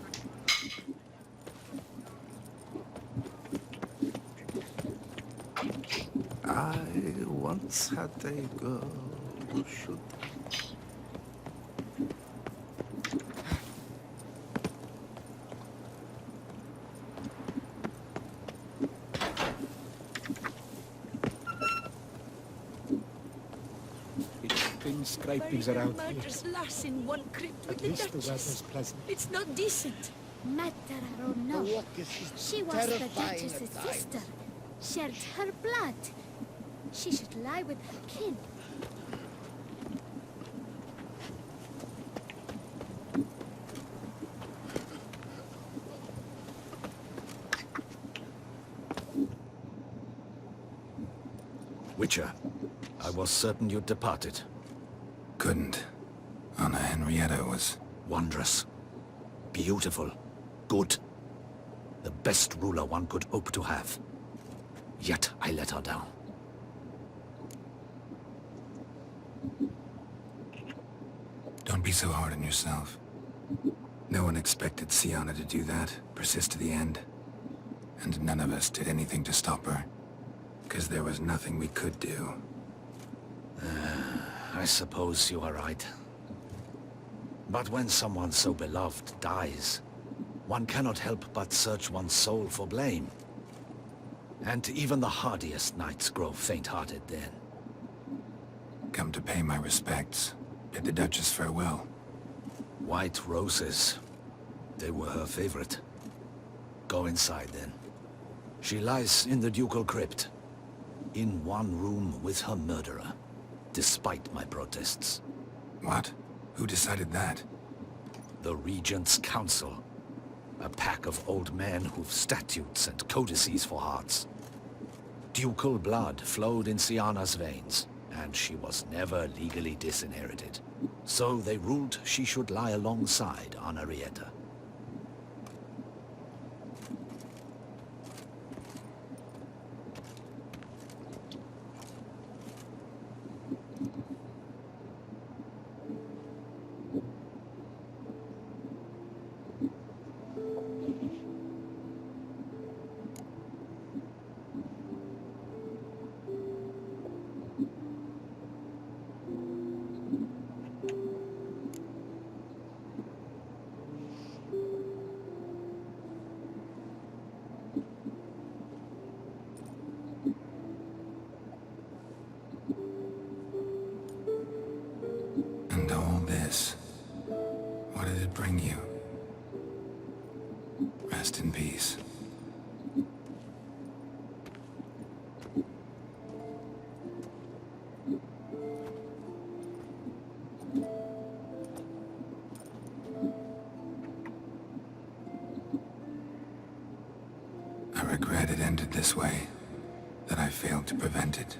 I once had a girl who should... It's been scrapings around here. Murders lass in one crypt with At the least the Duchess. weather's pleasant. It's not decent. Matter or no, The walk is she was the terrifying Duchess's at times. sister. Shared her blood. She should lie with her kin. Witcher, I was certain you'd departed. Couldn't. Anna Henrietta was... Wondrous. Beautiful. Good. The best ruler one could hope to have. Yet I let her down. Don't be so hard on yourself. No one expected Sienna to do that, persist to the end. And none of us did anything to stop her. Because there was nothing we could do. I suppose you are right. But when someone so beloved dies, one cannot help but search one's soul for blame. And even the hardiest knights grow faint-hearted then. Come to pay my respects. Bid the Duchess farewell. White roses. They were her favorite. Go inside then. She lies in the ducal crypt. In one room with her murderer. Despite my protests. What? Who decided that? The Regent's Council. A pack of old men who've statutes and codices for hearts. Ducal blood flowed in Sienna's veins, and she was never legally disinherited. So they ruled she should lie alongside Henrietta. Rest in peace. I regret it ended this way, that I failed to prevent it.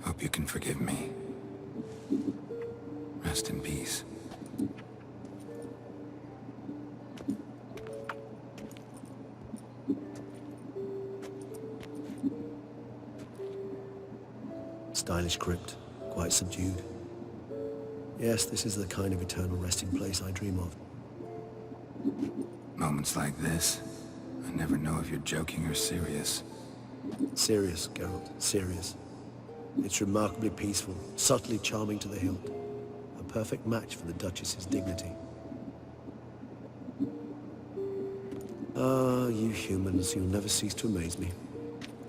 Hope you can forgive me. Rest in peace. Stylish crypt, quite subdued. Yes, this is the kind of eternal resting place I dream of. Moments like this, I never know if you're joking or serious. Serious, Geralt, serious. It's remarkably peaceful, subtly charming to the hilt. A perfect match for the Duchess's dignity. Ah, you humans, you'll never cease to amaze me.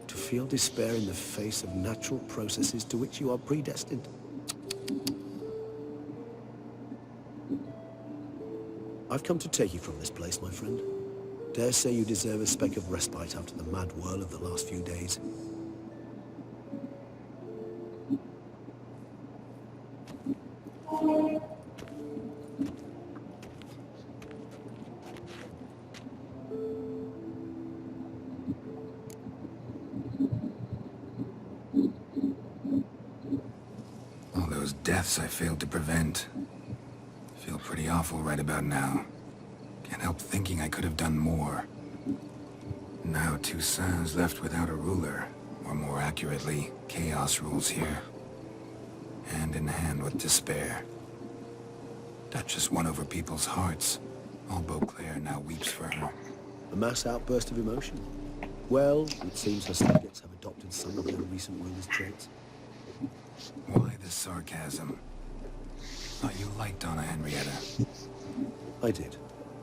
To feel despair in the face of natural processes to which you are predestined. I've come to take you from this place, my friend. Dare say you deserve a speck of respite after the mad whirl of the last few days. All those deaths I failed to prevent. Feel pretty awful right about now. Can't help thinking I could have done more. Now Toussaint's left without a ruler, or more accurately, chaos rules here. Hand in hand with despair. Duchess won over people's hearts. All Beauclair now weeps for her. A mass outburst of emotion. Well, it seems her subjects have adopted some of their recent ruler's traits. Why the sarcasm? Thought you liked Donna Henrietta. I did.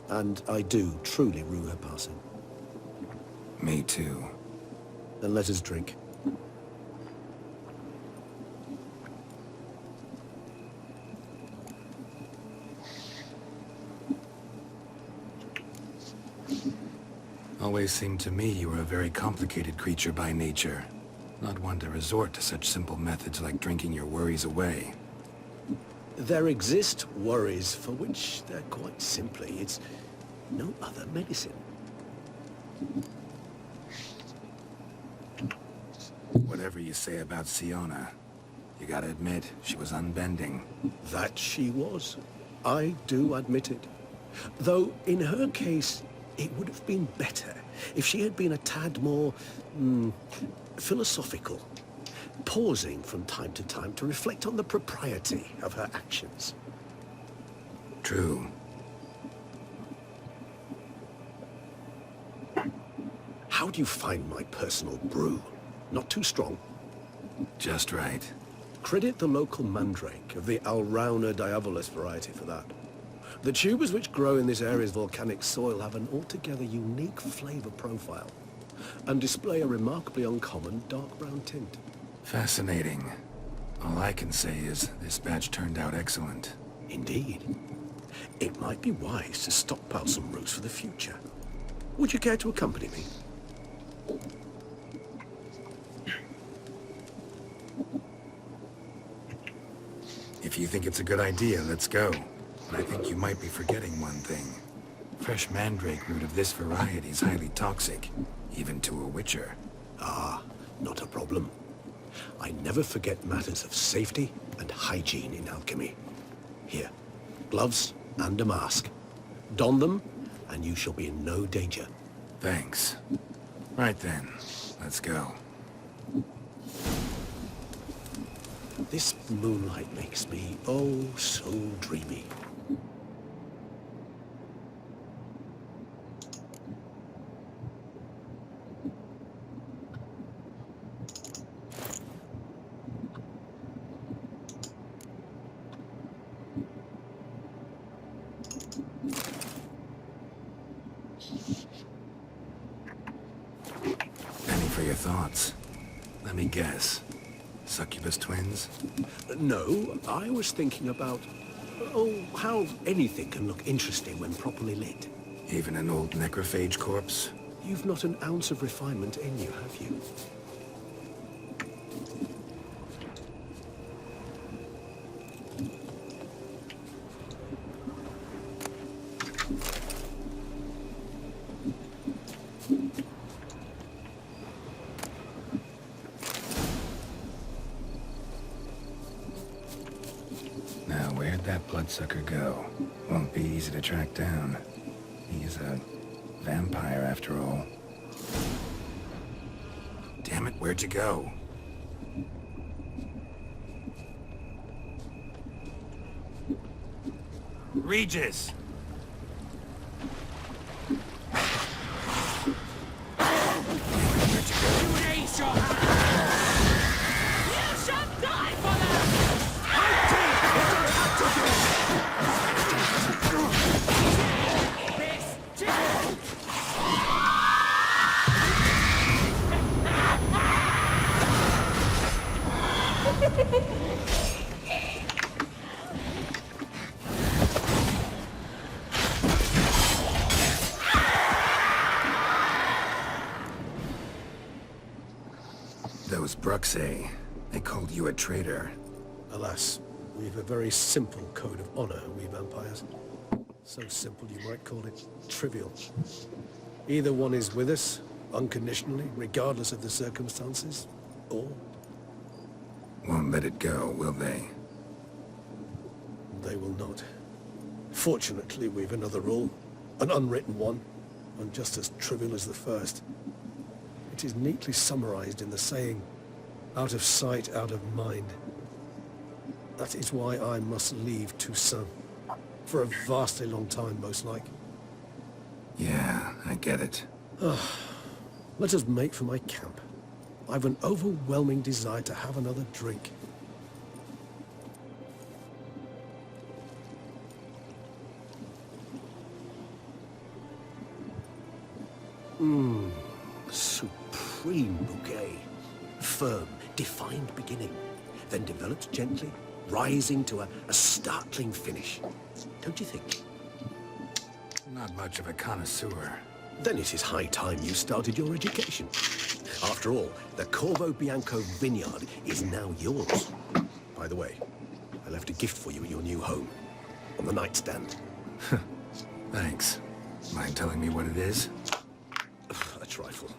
And I do truly rue her passing. Me too. Then let us drink. Always seemed to me you were a very complicated creature by nature. Not one to resort to such simple methods like drinking your worries away. There exist worries for which they're quite simply, it's no other medicine. Whatever you say about Siona, you gotta admit, she was unbending. That she was. I do admit it. Though, in her case, it would have been better if she had been a tad more, philosophical, pausing from time to time to reflect on the propriety of her actions. True. How do you find my personal brew? Not too strong? Just right. Credit the local mandrake of the Alrauna diabolus variety for that. The tubers which grow in this area's volcanic soil have an altogether unique flavor profile and display a remarkably uncommon dark brown tint. Fascinating. All I can say is this batch turned out excellent. Indeed. It might be wise to stockpile some roots for the future. Would you care to accompany me? If you think it's a good idea, let's go. But I think you might be forgetting one thing. Fresh mandrake root of this variety is highly toxic, even to a witcher. Ah, not a problem. I never forget matters of safety and hygiene in alchemy. Here, gloves and a mask. Don them, and you shall be in no danger. Thanks. Right then, let's go. This moonlight makes me, oh, so dreamy. Any for your thoughts? Let me guess. Succubus twins? No, I was thinking about, oh, how anything can look interesting when properly lit. Even an old necrophage corpse? You've not an ounce of refinement in you, have you? Now, where'd that bloodsucker go? Won't be easy to track down. He is a vampire, after all. Damn it, where'd you go? Regis! Those Bruxay, they called you a traitor. Alas, we've a very simple code of honor, we vampires. So simple you might call it trivial. Either one is with us, unconditionally, regardless of the circumstances, or... Won't let it go, will they? They will not. Fortunately, we've another rule, an unwritten one, and just as trivial as the first. It is neatly summarized in the saying, out of sight, out of mind. That is why I must leave Toussaint. For a vastly long time, most like. Yeah, I get it. Let us make for my camp. I've an overwhelming desire to have another drink. Supreme bouquet. Firm, defined beginning, then develops gently, rising to a startling finish. Don't you think? Not much of a connoisseur. Then it is high time you started your education. After all, the Corvo Bianco vineyard is now yours. By the way, I left a gift for you at your new home, on the nightstand. Thanks. Mind telling me what it is? A trifle.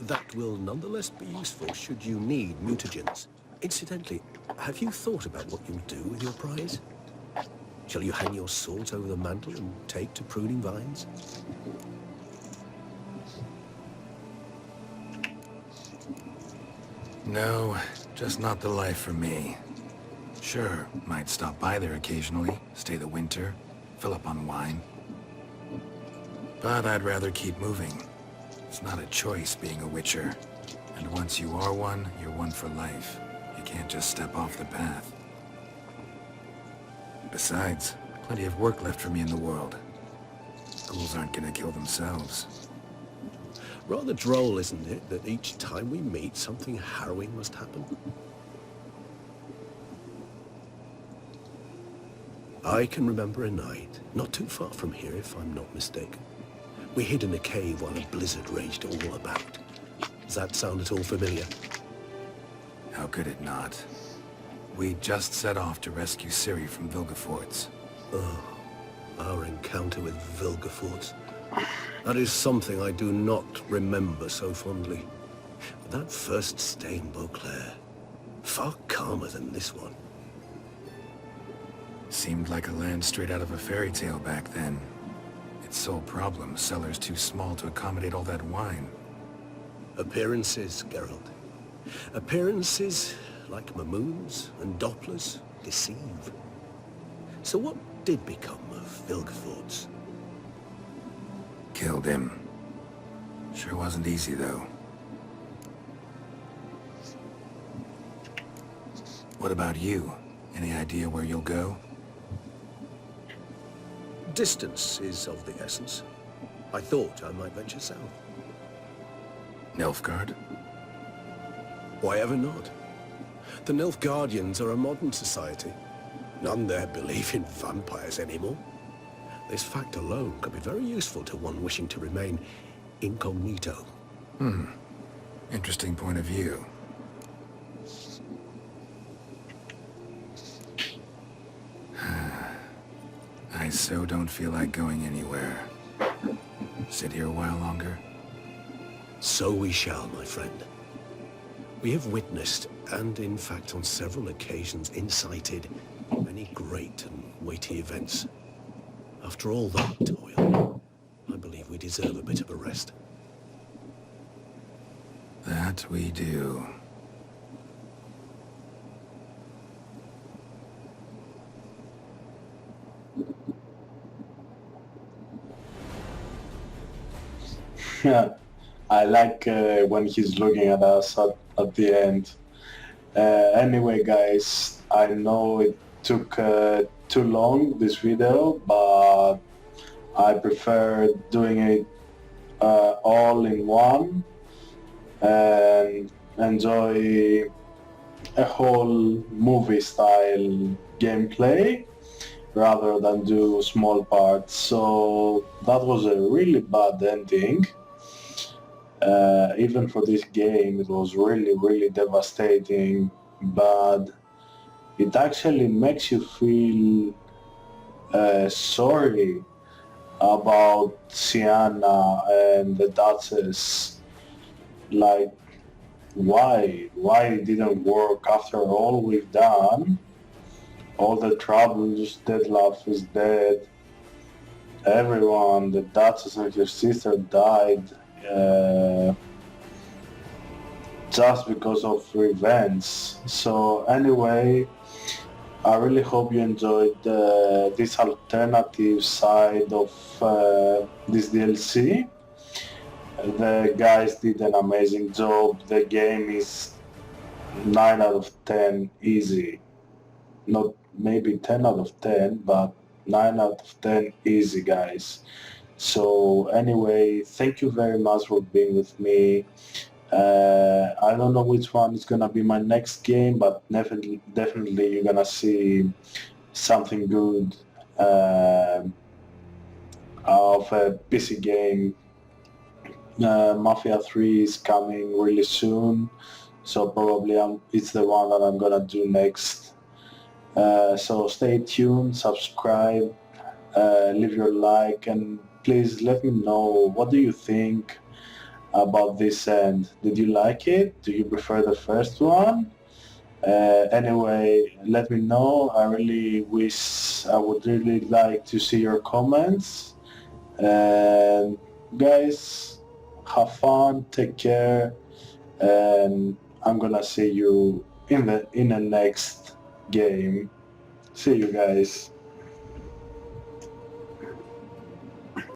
That will nonetheless be useful should you need mutagens. Incidentally, have you thought about what you'll do with your prize? Shall you hang your sword over the mantle and take to pruning vines? No, just not the life for me. Sure, might stop by there occasionally, stay the winter, fill up on wine. But I'd rather keep moving. It's not a choice being a witcher. And once you are one, you're one for life. You can't just step off the path. Besides, plenty of work left for me in the world. Ghouls aren't gonna kill themselves. Rather droll, isn't it, that each time we meet, something harrowing must happen? I can remember a night, not too far from here if I'm not mistaken. We hid in a cave while a blizzard raged all about. Does that sound at all familiar? How could it not? We just set off to rescue Ciri from Vilgefortz. Oh, our encounter with Vilgefortz. That is something I do not remember so fondly. But that first stay in Beauclair, far calmer than this one. Seemed like a land straight out of a fairy tale back then. Its sole problem, cellars too small to accommodate all that wine. Appearances, Geralt. Appearances, like Mamoons and Dopplers, deceive. So what did become of Vilgefortz? Killed him. Sure wasn't easy, though. What about you? Any idea where you'll go? Distance is of the essence. I thought I might venture south. Nilfgaard? Why ever not? The Nilfgaardians are a modern society. None there believe in vampires anymore. This fact alone could be very useful to one wishing to remain incognito. Interesting point of view. I so don't feel like going anywhere. Sit here a while longer? So we shall, my friend. We have witnessed, and in fact on several occasions incited, many great and weighty events. After all that toil, I believe we deserve a bit of a rest. That we do. Yeah, I like when he's looking at us at the end. Anyway, guys, I know it took too long, this video, but I prefer doing it all in one and enjoy a whole movie style gameplay rather than do small parts. So that was a really bad ending. Even for this game, it was really devastating, but it actually makes you feel sorry about Sienna and the Duchess. Like, why it didn't work after all we've done, all the troubles, Detlef is dead, everyone, the Duchess and her sister died just because of revenge. So anyway, I really hope you enjoyed this alternative side of this DLC. The guys did an amazing job. The game is 9 out of 10 easy. Not maybe 10 out of 10, but 9 out of 10 easy, guys. So anyway, thank you very much for being with me. I don't know which one is gonna be my next game, but definitely you're gonna see something good of a PC game. Mafia 3 is coming really soon, so probably it's the one that I'm gonna do next. So stay tuned, subscribe, leave your like, and please let me know, what do you think about this end? Did you like it? Do you prefer the first one? Anyway, let me know. I would really like to see your comments. And guys, have fun, take care, and I'm gonna see you in the next game. See you guys.